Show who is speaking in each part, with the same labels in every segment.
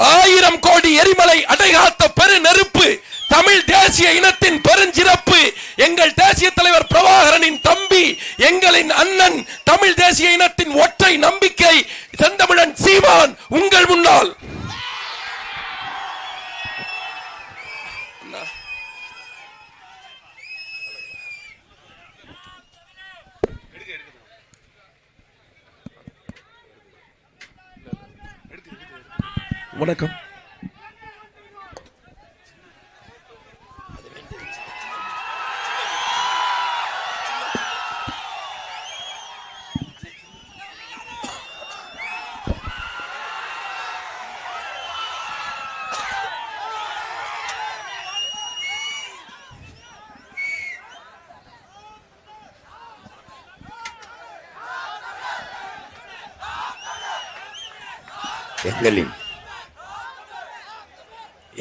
Speaker 1: 1000 கோடி எரிமலை அடைகாத்த பெரு நெருப்பு, தமிழ் தேசிய இனத்தின் பெருஞ்சிறப்பு, எங்கள் தேசிய தலைவர் பிரபாகரனின் தம்பி, எங்களின் அண்ணன், தமிழ் தேசிய இனத்தின் ஒற்றை நம்பிக்கை செந்தமிழன் சீமான் உங்கள் முன்னால். வணக்கம்.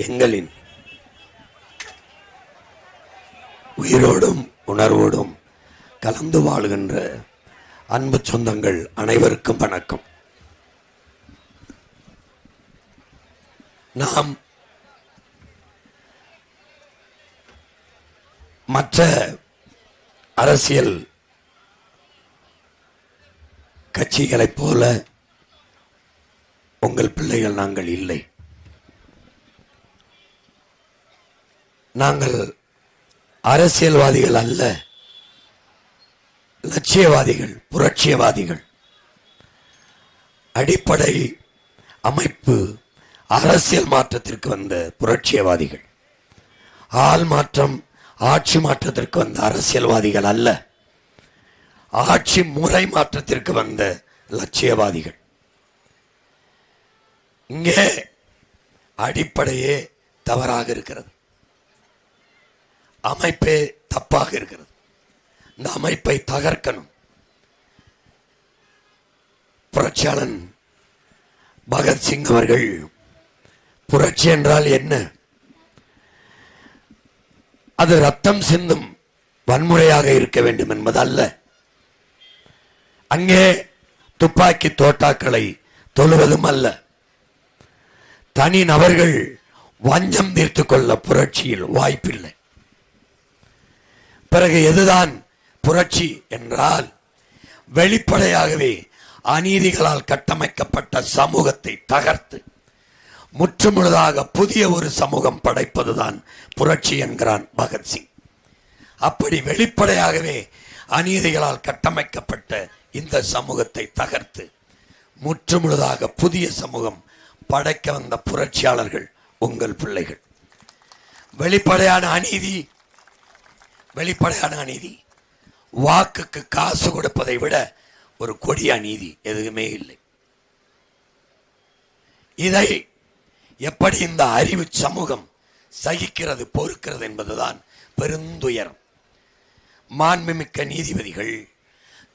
Speaker 2: எங்களின் உயிரோடும் உணர்வோடும் கலந்து வாழ்கின்ற அன்பு சொந்தங்கள் அனைவருக்கும் வணக்கம். நாம் மற்ற அரசியல் கட்சிகளைப் போல உங்கள் பிள்ளைகள் நாங்கள் இல்லை. நாங்கள் அரசியல்வாதிகள் அல்ல, லட்சியவாதிகள், புரட்சியவாதிகள். அடிப்படை அமைப்பு அரசியல் மாற்றத்திற்கு வந்த புரட்சியவாதிகள். ஆள் மாற்றம், ஆட்சி மாற்றத்திற்கு வந்த அரசியல்வாதிகள் அல்ல, ஆட்சி முறை மாற்றத்திற்கு வந்த லட்சியவாதிகள். இங்கே அடிப்படையே தவறாக இருக்கிறது, அமைப்பே தப்பாக இருக்கிறது. இந்த அமைப்பை தகர்க்கணும். புரட்சியாளன் பகத்சிங் அவர்கள் புரட்சி என்றால் என்ன? அது ரத்தம் சிந்தும் வன்முறையாக இருக்க வேண்டும் என்பது அல்ல. அங்கே துப்பாக்கி தோட்டாக்களை தொழுவதும் அல்ல. தனி நபர்கள் வஞ்சம் தீர்த்து கொள்ள புரட்சியில் வாய்ப்பில்லை. பிறகு எதுதான் புரட்சி என்றால், வெளிப்படையாகவே அநீதிகளால் கட்டமைக்கப்பட்ட சமூகத்தை தகர்த்து முற்றுமுழுதாக புதிய ஒரு சமூகம் படைப்பதுதான் புரட்சி என்கிறான் பகத்சிங். அப்படி வெளிப்படையாகவே அநீதிகளால் கட்டமைக்கப்பட்ட இந்த சமூகத்தை தகர்த்து முற்றுமுழுதாக புதிய சமூகம் படைக்க வந்த புரட்சியாளர்கள் உங்கள் பிள்ளைகள். வெளிப்படையான அநீதி வாக்குக்கு காசு கொடுப்பதை விட ஒரு கொடிய அநீதி எதுவுமே இல்லை. இதை எப்படி இந்த அறிவு சமூகம் சகிக்கிறது, பொறுக்கிறது என்பதுதான் பெருந்துயரம். மாண்புமிக்க நீதிபதிகள்,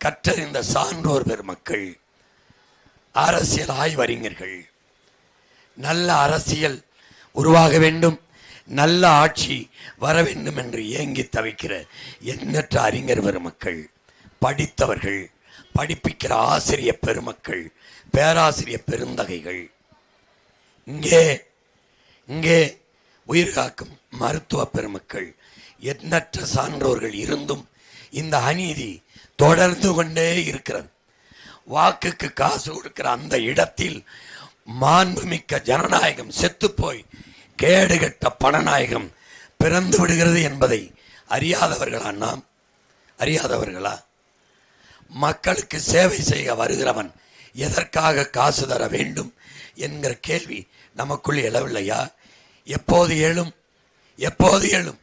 Speaker 2: கற்றறிந்த சான்றோர் பெருமக்கள், அரசியல் ஆய்வறிஞர்கள், நல்ல அரசியல் உருவாக வேண்டும், நல்ல ஆட்சி வர வேண்டும் என்று ஏங்கி தவிக்கிற எண்ணற்ற அறிஞர் பெருமக்கள், படித்தவர்கள், படிப்பிக்கிற ஆசிரியர் பெருமக்கள், பேராசிரியர் பெருந்தகைகள், இங்கே உயிர் காக்கும் மருத்துவ பெருமக்கள், எண்ணற்ற சான்றோர்கள் இருந்தும் இந்த அநீதி தொடர்ந்து கொண்டே இருக்கிறது. வாக்குக்கு காசு கொடுக்கிற அந்த இடத்தில் மாண்புமிக்க ஜனநாயகம் செத்துப்போய் கேடுகட்ட பணநாயகம் பிறந்து விடுகிறது என்பதை அறியாதவர்களா நாம்? அறியாதவர்களா? மக்களுக்கு சேவை செய்ய வருகிறவன் எதற்காக காசு தர வேண்டும் என்கிற கேள்வி நமக்குள் எழவில்லையா? எப்போது எழும்? எப்போது எழும்?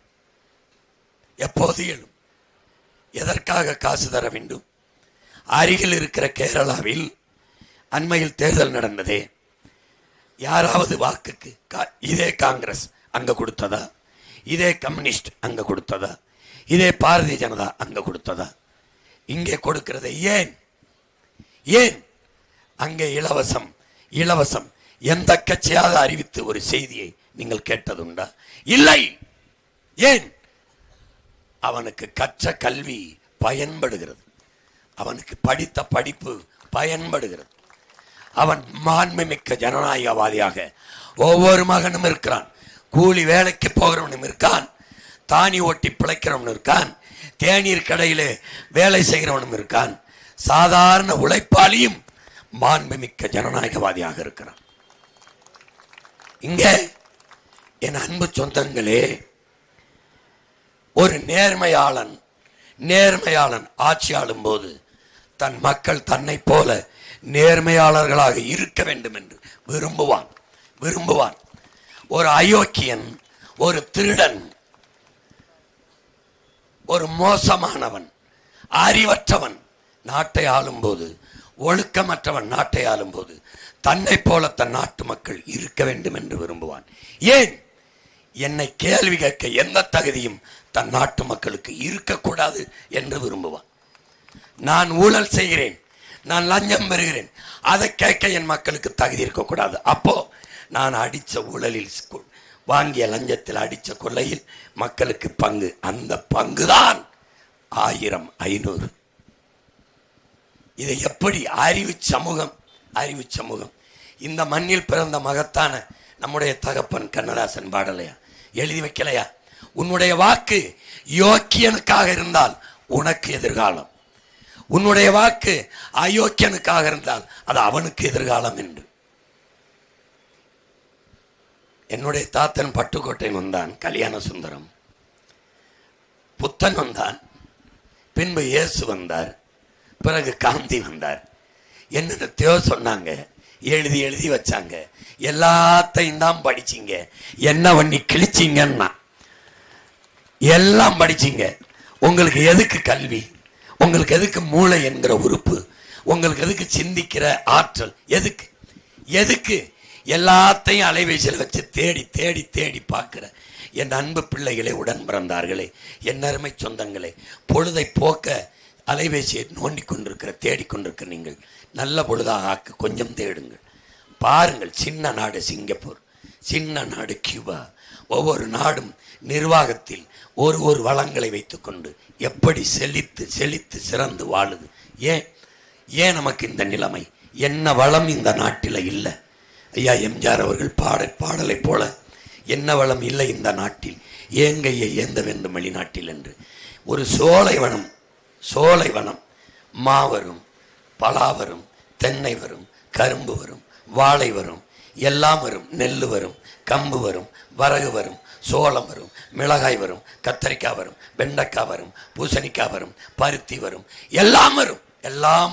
Speaker 2: எப்போது எழும்? எதற்காக காசு தர வேண்டும்? அருகில் இருக்கிற கேரளாவில் அண்மையில் தேர்தல் நடந்ததே, யாராவது வாக்குக்கு இதே காங்கிரஸ் அங்க கொடுத்ததா? இதே கம்யூனிஸ்ட் அங்க கொடுத்ததா? இதே பாரதிய ஜனதா அங்க கொடுத்ததா? இங்கே கொடுக்கிறது ஏன்? ஏன் அங்கே இலவசம் இலவசம் எந்த கட்சியாக அறிவித்து ஒரு செய்தியை நீங்கள் கேட்டதுண்டா? இல்லை. ஏன்? அவனுக்கு கற்ற கல்வி பயன்படுகிறது, அவனுக்கு படித்த படிப்பு பயன்படுகிறது. அவன் மாண்புமிக்க ஜனநாயகவாதியாக ஒவ்வொரு மகனும் இருக்கிறான். கூலி வேலைக்கு போகிறவனும் இருக்கான், தானி ஓட்டி பிழைக்கிறவனும் இருக்கான், தேநீர் கடையிலே வேலை செய்கிறவனும் இருக்கான். சாதாரண உழைப்பாளியும் மாண்புமிக்க ஜனநாயகவாதியாக இருக்கிறான். இங்கே என் அன்பு சொந்தங்களே, ஒரு நேர்மையாளன் ஆட்சி ஆளும் போது தன் மக்கள் தன்னை போல நேர்மையாளர்களாக இருக்க வேண்டும் என்று விரும்புவான். ஒரு அயோக்கியன், ஒரு திருடன், ஒரு மோசமானவன், அறிவற்றவன் நாட்டை ஆளும்போது, ஒழுக்கமற்றவன் நாட்டை ஆளும்போது தன்னை போல தன் நாட்டு மக்கள் இருக்க வேண்டும் என்று விரும்புவான். ஏன்? என்னை கேள்வி கேட்க எந்த தகுதியும் தன் நாட்டு மக்களுக்கு இருக்கக்கூடாது என்று விரும்புவான். நான் ஊழல் செய்கிறேன், நான் லஞ்சம் பெறுகிறேன், அதை கேட்க என் மக்களுக்கு தகுதி இருக்கக்கூடாது. அப்போ நான் அடித்த ஊழலில் வாங்கிய லஞ்சத்தில் அடித்த கொள்ளையில் மக்களுக்கு பங்கு, அந்த பங்குதான் 1000, 500. இதை எப்படி அறிவு சமூகம் இந்த மண்ணில் பிறந்த மகத்தான நம்முடைய தகப்பன் கண்ணதாசன் பாடலையா எழுதி வைக்கலையா? உன்னுடைய வாக்கு யோக்கியனுக்காக இருந்தால் உனக்கு எதிர்காலம், உன்னுடைய வாக்கு அயோக்கியனுக்காக இருந்தால் அது அவனுக்கு எதிர்காலம் என்று. என்னுடைய தாத்தன் பட்டுக்கோட்டை வந்தான், கல்யாண சுந்தரம், புத்தன் வந்தான், பின்பு இயேசு வந்தார், பிறகு காந்தி வந்தார். என்னென்னத்தையோ சொன்னாங்க, எழுதி வச்சாங்க, எல்லாத்தையும் தான் படிச்சிங்க, என்ன பண்ணி கிழிச்சிங்கன்னா எல்லாம் படிச்சிங்க. உங்களுக்கு எதுக்கு கல்வி? உங்களுக்கு எதுக்கு மூளை என்கிற உறுப்பு? உங்களுக்கு எதுக்கு சிந்திக்கிற ஆற்றல்? எதுக்கு எல்லாத்தையும் அலைபேசியில் வச்சு தேடி பார்க்கிற என் அன்பு பிள்ளைகளே, உடன் பிறந்தார்களே, என் அருமை சொந்தங்களே, பொழுதை போக்க அலைபேசியை நோண்டி கொண்டிருக்கிற தேடிக்கொண்டிருக்கிற நீங்கள் நல்ல பொழுதாக ஆக்க கொஞ்சம் தேடுங்கள். பாருங்கள், சின்ன நாடு சிங்கப்பூர், சின்ன நாடு கியூபா, ஒவ்வொரு நாடும் நிர்வாகத்தில் ஒரு வளங்களை வைத்துக்கொண்டு எப்படி செழித்து சிறந்து வாழுது. ஏன் நமக்கு இந்த நிலைமை? என்ன வளம் இந்த நாட்டில் இல்லை? ஐயா எம்ஜிஆர் அவர்கள் பாடலை போல என்ன வளம் இல்லை இந்த நாட்டில், ஏங்கையை ஏந்த வேண்டும் வெளிநாட்டில் என்று. ஒரு சோலை வனம், மா வரும், பலா வரும், தென்னை வரும், கரும்பு வரும், வாழை வரும், எல்லாம் வரும், நெல் வரும், கம்பு வரும், வரகு வரும், சோளம் வரும், மிளகாய் வரும், கத்தரிக்காய் வரும், வெண்டைக்காய் வரும், பூசணிக்காய் வரும், பருத்தி வரும், எல்லாம்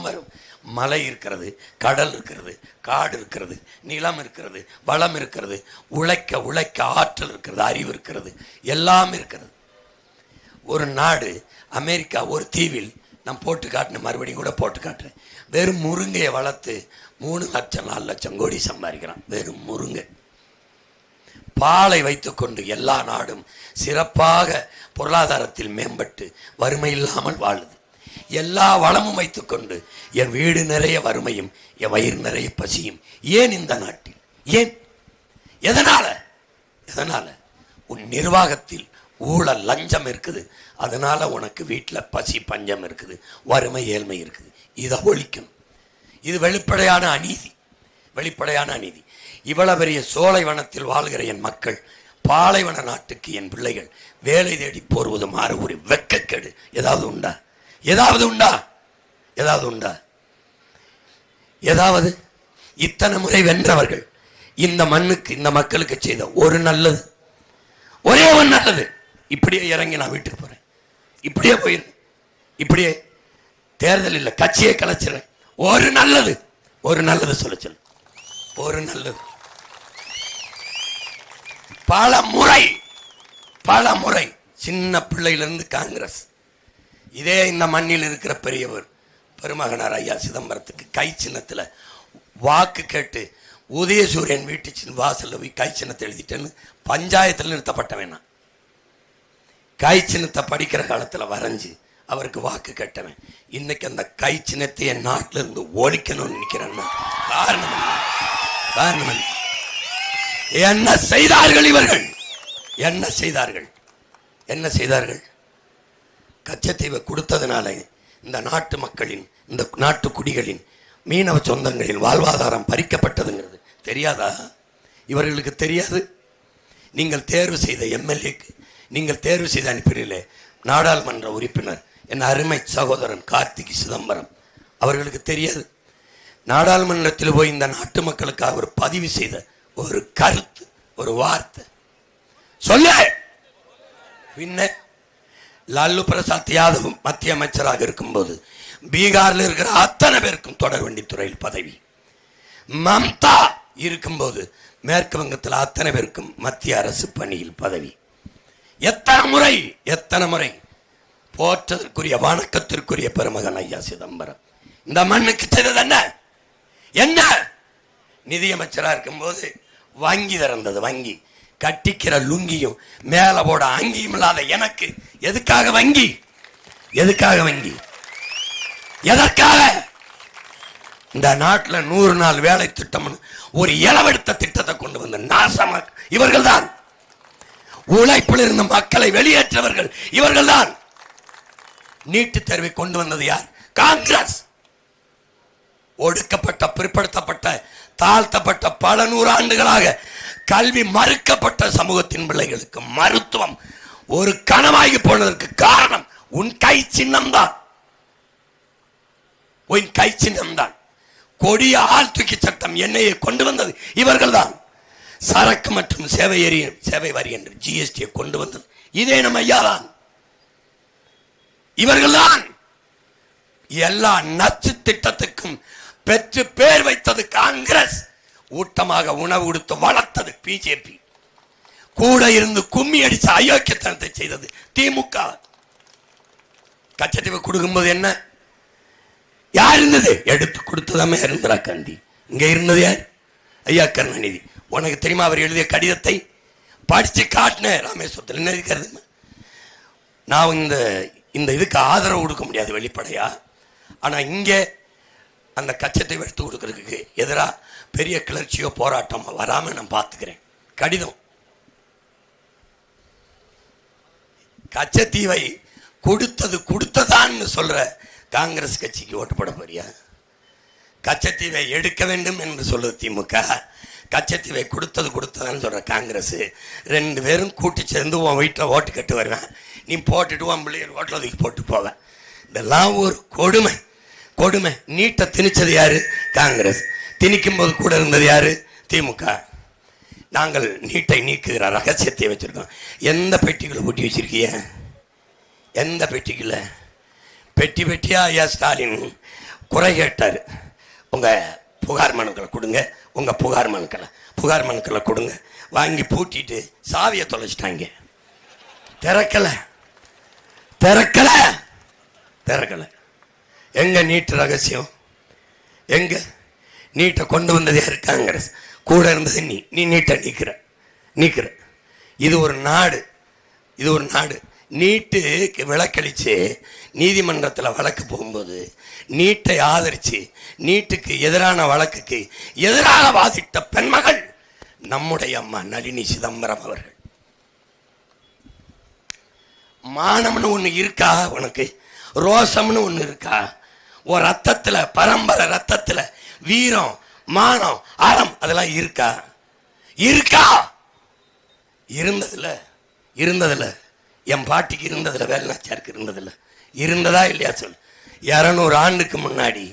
Speaker 2: வரும். மலை இருக்கிறது, கடல் இருக்கிறது, காடு இருக்கிறது, நிலம் இருக்கிறது, வளம் இருக்கிறது, உழைக்க ஆற்றல் இருக்கிறது, அறிவு இருக்கிறது, எல்லாம் இருக்கிறது. ஒரு நாடு அமெரிக்கா, ஒரு தீவில் நான் போட்டு காட்டினேன், மறுபடியும் கூட போட்டு காட்டுறேன். வெறும் முருங்கையை வளர்த்து 3 லட்சம் 4 லட்சம் கோடி சம்பாதிக்கிறான். வெறும் முருங்கை. பாலை வைத்துக்கொண்டு எல்லா நாடும் சிறப்பாக பொருளாதாரத்தில் மேம்பட்டு வறுமை இல்லாமல் வாழுது. எல்லா வளமும் வைத்துக்கொண்டு என் வீடு நிறைய வறுமையும் என் வயிறு நிறைய பசியும். ஏன் இந்த நாட்டில்? ஏன்? எதனால? உன் நிர்வாகத்தில் ஊழல் லஞ்சம் இருக்குது, அதனால உனக்கு வீட்டில் பசி பஞ்சம் இருக்குது, வறுமை ஏழ்மை இருக்குது. இதை ஒழிக்கணும். இது வெளிப்படையான அநீதி. இவ்வளவு பெரிய சோலைவனத்தில் வாழ்கிற என் மக்கள், பாலைவன நாட்டுக்கு என் பிள்ளைகள் வேலை தேடி போர்வது மாற ஒரு வெக்கக்கேடு ஏதாவது உண்டா? இத்தனை முறை வென்றவர்கள் இந்த மண்ணுக்கு, இந்த மக்களுக்கு செய்த ஒரே ஒரு நல்லது, இப்படியே இறங்கி நான் வீட்டுக்கு போறேன், இப்படியே போயிரு, இப்படியே தேர்தல் இல்லை, கட்சியை கலைச்சிறேன், ஒரு நல்லது சொல்ல சொல்லு, ஒரு நல்லது. பல முறை சின்ன பிள்ளையிலிருந்து காங்கிரஸ், இதே இந்த மண்ணில் இருக்கிற பெரியவர் பெருமகனார் ஐயா சிதம்பரத்துக்கு கை சின்னத்தில் வாக்கு கேட்டு உதயசூரியன் வீட்டு வாசல்ல போய் கை சின்னத்தை எழுதிட்டேன்னு பஞ்சாயத்தில் நிறுத்தப்பட்டவன். கை சின்னத்தை படிக்கிற காலத்தில் வரைஞ்சு அவருக்கு வாக்கு கேட்டவன். இன்னைக்கு அந்த கை சின்னத்தை என் நாட்டில இருந்து ஒழிக்கணும்னு நினைக்கிறேன்னா காரணம் என்ன செய்தார்கள் இவர்கள்? என்ன செய்தார்கள்? கச்சத்தீவை கொடுத்ததுனால இந்த நாட்டு மக்களின், இந்த நாட்டு குடிகளின் மீனவ சொந்தங்களின் வாழ்வாதாரம் பறிக்கப்பட்டதுங்கிறது தெரியாதா? இவர்களுக்கு தெரியாது. நீங்கள் தேர்வு செய்த எம்எல்ஏக்கு, நீங்கள் தேர்வு செய்த அனுப்பினீர்களே நாடாளுமன்ற உறுப்பினர் என் அருமை சகோதரன் கார்த்திக் சிதம்பரம், அவர்களுக்கு தெரியாது. நாடாளுமன்றத்தில் போய் இந்த நாட்டு மக்களுக்கு அவர் பதிவு செய்த ஒரு கருத்து, ஒரு வார்த்தை சொல்ல. பின்ன லாலு பிரசாத் யாதவ் மத்திய அமைச்சராக இருக்கும்போது பீகாரில் இருக்கிற அத்தனை பேருக்கும் தொடர்வண்டி துறையில் பதவி. மம்தா இருக்கும்போது மேற்கு வங்கத்தில் அத்தனை பேருக்கும் மத்திய அரசு பணியில் பதவி. எத்தனை முறை போற்றதற்குரிய வணக்கத்திற்குரிய பெருமகன் ஐயா சிதம்பரம் இந்த மண்ணுக்கு செய்தது என்ன? நிதியமைச்சராக இருக்கும்போது வங்கி திறந்தது. வங்கி கட்டிக்கிற லுங்கியும் மேல போட அங்கியும் இல்லாத எனக்கு எதுக்காக வங்கி? எதற்காக? இந்த நாட்டில் 100 நாள் வேலை திட்டம் ஒரு இளவெடுத்த திட்டத்தை கொண்டு வந்த நாசமாக இவர்கள் தான். உழைப்பில் இருந்த மக்களை வெளியேற்றவர்கள் இவர்கள் தான். நீட்டுத் தேர்வை கொண்டு வந்தது யார்? காங்கிரஸ். ஒடுக்கப்பட்ட, பிற்படுத்தப்பட்ட, தாழ்த்தப்பட்ட பல 100 ஆண்டுகளாக கல்வி மறுக்கப்பட்ட சமூகத்தின் பிள்ளைகளுக்கு மருத்துவம் ஒரு கனவாகி போனதற்கு காரணம் உன் கை சின்னம்தான். கொடிய ஆள் தூக்கி சட்டம் என்னையை கொண்டு வந்தது இவர்கள் தான். சரக்கு மற்றும் சேவை வரி என்று ஜிஎஸ்டியை கொண்டு வந்தது இதே நம்ம ஐயா தான். இவர்கள் தான். எல்லா நச்சு திட்டத்துக்கும் பெற்று பேர் வைத்தது காங்கிரஸ். ஊட்டமாக உணவு கொடுத்து வளர்த்தது பிஜேபி. கூட இருந்து கும்மி அடிச்ச அயோக்கியத்தனத்தை செய்தது திமுக. கச்சத்தீவு கொடுக்கும்போது என்ன யார் இருந்தது? எடுத்து கொடுத்ததாமே இந்திரா காந்தி. இங்க இருந்தது யார்? ஐயா கருணாநிதி. உனக்கு தெரியுமா அவர் எழுதிய கடிதத்தை? படிச்சு காட்டின ராமேஸ்வரத்தில் என்ன இருக்கிறது? நான் இந்த இதுக்கு ஆதரவு கொடுக்க முடியாது வெளிப்படையா. ஆனா இங்கே அந்த கச்சத்தீவை எடுத்து கொடுக்கறதுக்கு எதிராக பெரிய கிளர்ச்சியோ போராட்டமோ வராம நான் பார்த்துக்கிறேன். கடிதம். கச்சத்தீவை கொடுத்ததான்னு சொல்ற காங்கிரஸ் கட்சிக்கு ஓட்டு போட போறியா? கச்சத்தீவை எடுக்க வேண்டும் என்று சொல்லுது திமுக. கச்சத்தீவை கொடுத்ததான்னு சொல்ற காங்கிரஸ். 2 பேரும் கூட்டி சேர்ந்து உன் வீட்டில் ஓட்டு கட்டு வருவேன். நீ போட்டுட்டு உன் பிள்ளைகள் ஓட்டில் அதுக்கு போட்டு போவேன். இதெல்லாம் ஒரு கொடுமை. நீட்டை திணிச்சது யாரு? காங்கிரஸ். திணிக்கும் போது கூட இருந்தது யாரு? திமுக. நாங்கள் நீட்டை நீக்குகிற ரகசியத்தை வச்சிருக்கோம். எந்த பெட்டிகளை பூட்டி வச்சிருக்கிய? எந்த பெட்டிக்குள்ள? பெட்டியா ஐயா ஸ்டாலின் குறை கேட்டார். உங்க புகார் மனுக்களை கொடுங்க, உங்க புகார் மனுக்களை கொடுங்க. வாங்கி பூட்டிட்டு சாவியை தொலைச்சிட்டாங்க. திறக்கல. எங்க நீட்டு ரகசியம்? எங்க நீட்டை கொண்டு வந்தது யாரு? காங்கிரஸ். கூட இருந்தது நீ நீட்டை நீக்கிற. இது ஒரு நாடு. நீட்டுக்கு விளக்களிச்சு நீதிமன்றத்தில் வழக்கு போகும்போது நீட்டை ஆதரிச்சு நீட்டுக்கு எதிரான வழக்குக்கு எதிராக வாதிட்ட பெண்மகள் நம்முடைய அம்மா நளினி சிதம்பரம் அவர்கள். மானம்னு ஒண்ணு இருக்கா உனக்கு? ரோசம்னு ஒண்ணு இருக்கா? ஒரு ரத்தத்துல, பரம்பரை ரத்தத்துல வீரம், மானம், அறம் அதெல்லாம் இருக்கா? இருந்ததுல என் பாட்டிக்கு இருந்ததுல, வேலுநாச்சியாருக்கு இருந்ததா இல்லையா சொல். 200 ஆண்டுக்கு முன்னாடி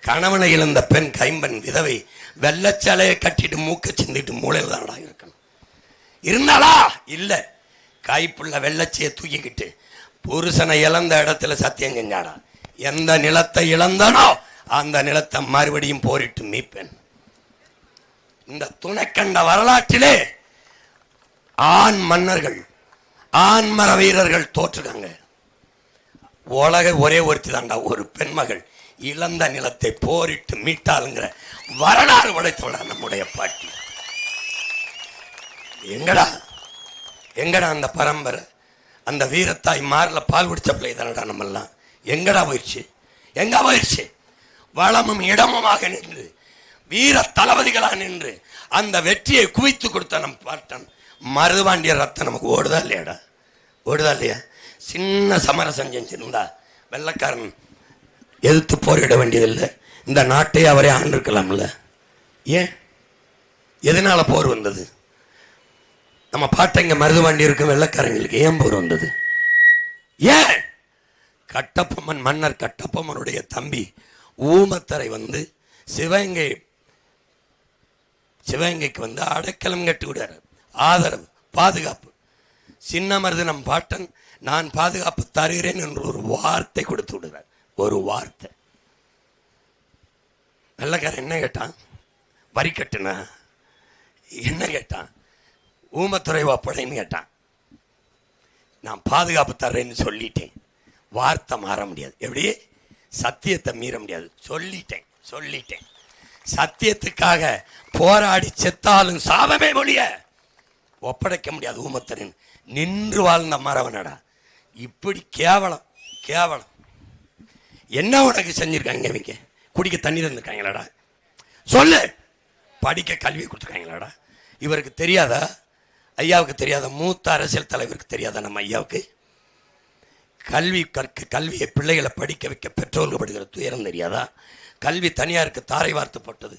Speaker 2: கணவனை இழந்த பெண், கைம்பெண், விதவை வெள்ளச்சாலையை கட்டிட்டு மூக்க சிந்திட்டு மூளையில் தானடா இருக்கணும். இருந்தாளா? இல்ல. கைப்புள்ள வெள்ளச்சியை தூக்கிக்கிட்டு புருஷனை இழந்த இடத்துல சத்தியம் செஞ்சாடா, எந்த நிலத்தை இழந்தனோ அந்த நிலத்தை மறுபடியும் போரிட்டு மீட்பேன். இந்த துணைக்கண்ட வரலாற்றிலே ஆண் மன்னர்கள், ஆண்மர வீரர்கள் தோற்றுக்காங்க. உலக ஒரே ஒருத்தி தாண்டா ஒரு பெண்மகள் இழந்த நிலத்தை போரிட்டு மீட்டாளுங்கிற வரலாறு உடைத்தவளா நம்முடைய பாட்டி. எங்கடா அந்த பரம்பரை? அந்த வீரத்தாய் மார்ல பால் குடிச்ச பிள்ளை தானடா நம்மெல்லாம். எங்கடா போயிடுச்சு? வளமும் இடமுமாக நின்று வீர தளபதிகளா நின்று அந்த வெற்றியை குவித்து கொடுத்த நம் பாட்டன் மருதுபாண்டிய ரத்தம் நமக்கு ஓடுதா இல்லையா? சின்ன சமரசம் செஞ்சிருந்தா வெள்ளக்காரன் எதிர்த்து போரிட வேண்டியதில்லை. இந்த நாட்டை அவரே ஆண்டிருக்கலாம்ல. ஏன்? எதனால போர் வந்தது? நம்ம பாட்டைங்க மருதுவாண்டி இருக்கும் வெள்ளக்காரங்களுக்கு ஏன் போர் வந்தது? ஏன்? கட்டபொம்மன், மன்னர் கட்டபொம்மனுடைய தம்பி ஊமத்தரை வந்து சிவகங்கைக்கு வந்து அடைக்கலம் கட்டி விடாரு. ஆதரவு, பாதுகாப்பு. சின்ன மருது நம் பாட்டன் நான் பாதுகாப்பு தருகிறேன் என்று ஒரு வார்த்தை கொடுத்து விடுறார். ஒரு வார்த்தை. வெள்ளக்காரன் என்ன கேட்டான்? வரி கட்டுனா என்ன கேட்டான்? ஊமத்துறை ஒப்படைன்னு கேட்டான். நான் பாதுகாப்பு தர்றேன்னு சொல்லிட்டேன். வார்த்தை மாற முடியாது. எப்படி? சத்தியத்தை மீற முடியாது. சொல்லிட்டேன். சத்தியத்துக்காக போராடி செத்தாலும் சாபமே மொழிய ஒப்படைக்க முடியாது. ஊமத்தரின் நின்று வாழ்ந்த மரவனடா. இப்படி கேவலம். என்ன உனக்கு செஞ்சிருக்காங்க? இவங்க குடிக்க தண்ணி தந்துருக்காங்களாடா? சொல்லு. படிக்க கல்வி கொடுத்துருக்காங்களாடா? இவருக்கு தெரியாதா? ஐயாவுக்கு தெரியாத? மூத்த அரசியல் தலைவருக்கு தெரியாதா? நம்ம ஐயாவுக்கு கல்வியை பிள்ளைகளை படிக்க வைக்க பெற்றோர்கள் படுகிற துயரம் தெரியாதா? கல்வி தனியாருக்கு தாரை வார்த்தப்பட்டது.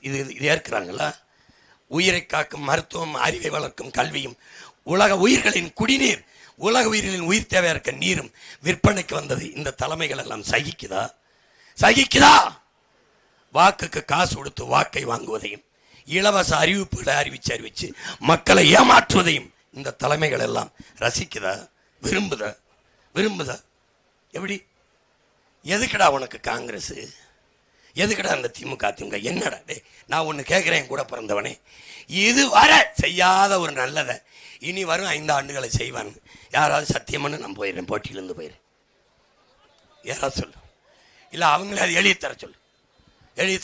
Speaker 2: இது ஏற்கிறாங்களா? உயிரை காக்கும் மருத்துவம், அறிவை வளர்க்கும் கல்வியும், உலக உயிர்களின் குடிநீர், உலக உயிர்களின் உயிர் தேவையா இருக்க நீரும் விற்பனைக்கு வந்தது. இந்த தலைமைகள் எல்லாம் சகிக்குதா? வாக்குக்கு காசு கொடுத்து வாக்கை வாங்குவதையும், இலவச அறிவிப்புகளை அறிவிச்சு மக்களை ஏமாற்றுவதையும் இந்த தலைமைகள் எல்லாம் ரசிக்குதா? விரும்புதா? எப்படி? எதுக்குடா உனக்கு காங்கிரஸ்? எதுக்குடா அந்த திமுக? என்னடா? நான் ஒன்று கேட்குறேன், கூட பிறந்தவனே. இதுவரை செய்யாத ஒரு நல்லதை இனி வரும் 5 ஆண்டுகளை செய்வான். யாராவது சத்தியம்னு நான் போயிடுறேன், போட்டியிலேருந்து போயிடுறேன். யாராவது சொல்லு. இல்லை அவங்களே அது எழுதி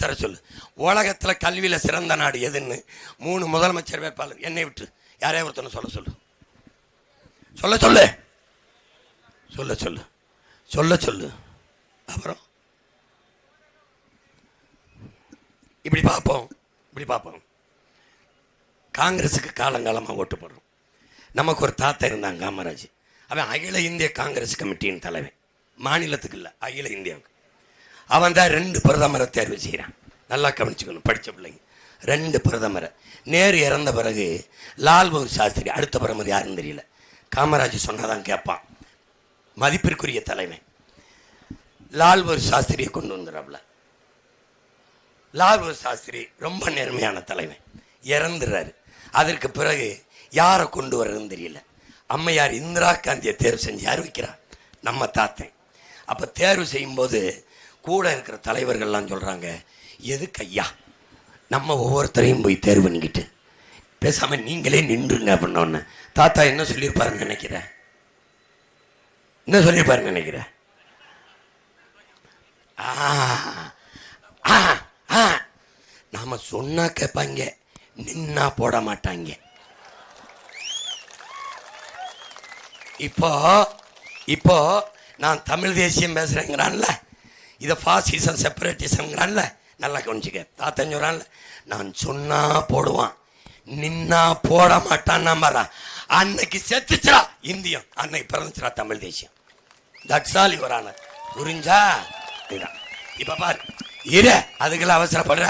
Speaker 2: தர சொல்லு. உலகத்தில் கல்வியில் சிறந்த நாடு எதுன்னு 3 முதலமைச்சர் வேட்பாளர் என்னை விட்டு யாரையா ஒருத்தனை சொல்லு. அப்புறம் இப்படி பார்ப்போம். காங்கிரஸுக்கு காலங்காலமாக ஓட்டு போடுறோம். நமக்கு ஒரு தாத்தா இருந்தாங்க, காமராஜ். அவன் அகில இந்திய காங்கிரஸ் கமிட்டியின் தலைவன். மாநிலத்துக்கு இல்லை, அகில இந்தியாவுக்கு. அவன் தான் 2 பிரதமரை தேர்வு செய்கிறான். நல்லா கவனிச்சுக்கணும், படித்த பிள்ளைங்க. 2 பிரதமரை. நேரு இறந்த பிறகு லால் பகதூர் சாஸ்திரி அடுத்த பிரதமர் யாருன்னு தெரியல. காமராஜ் சொன்னதான் கேட்பான். மதிப்பிற்குரிய தலைவன் லால் பகதூர் சாஸ்திரியை கொண்டு வந்துடுறாப்புல. லால் பகதூர் சாஸ்திரி ரொம்ப நேர்மையான தலைவன், இறந்துடுறாரு. அதற்கு பிறகு யாரை கொண்டு வர்றதுன்னு தெரியல. அம்மையார் இந்திரா காந்தியை தேர்வு செஞ்சு யார் வைக்கிறார்? நம்ம தாத்தன். அப்போ தேர்வு செய்யும்போது கூட இருக்கிற தலைவர்கள்லாம் சொல்கிறாங்க, எதுக்கு ஐயா நம்ம ஒவ்வொருத்தரையும் போய் தேர்வு பண்ணிக்கிட்டு பேசாமல் நீங்களே நின்றுங்க அப்படின்னோன்னு தாத்தா என்ன சொல்லியிருப்பாருன்னு நினைக்கிறேன்? நாம சொன்னா கேட்பாங்க, நின்னா போட மாட்டாங்க. இப்போ நான் தமிழ் தேசியம் பேசுறேங்கிறான்ல, இதை ஃபாசிசம் செப்பரேட்டிசம்ங்கிறான்ல, நல்லா கவனிச்சுக்க. தாத்தன் சொல்றான்ல, நான் சொன்னா போடுவான், நின்னா போட மாட்டான். நம்புறான். அன்னைக்கு செத்துச்சா இந்தியம், அன்னைக்கு பிறந்துச்சுரா தமிழ் தேசியம். தட்சாலி வரான புரிஞ்சா? இப்ப பாரு, அதுக்கெல்லாம் அவசரப்படுற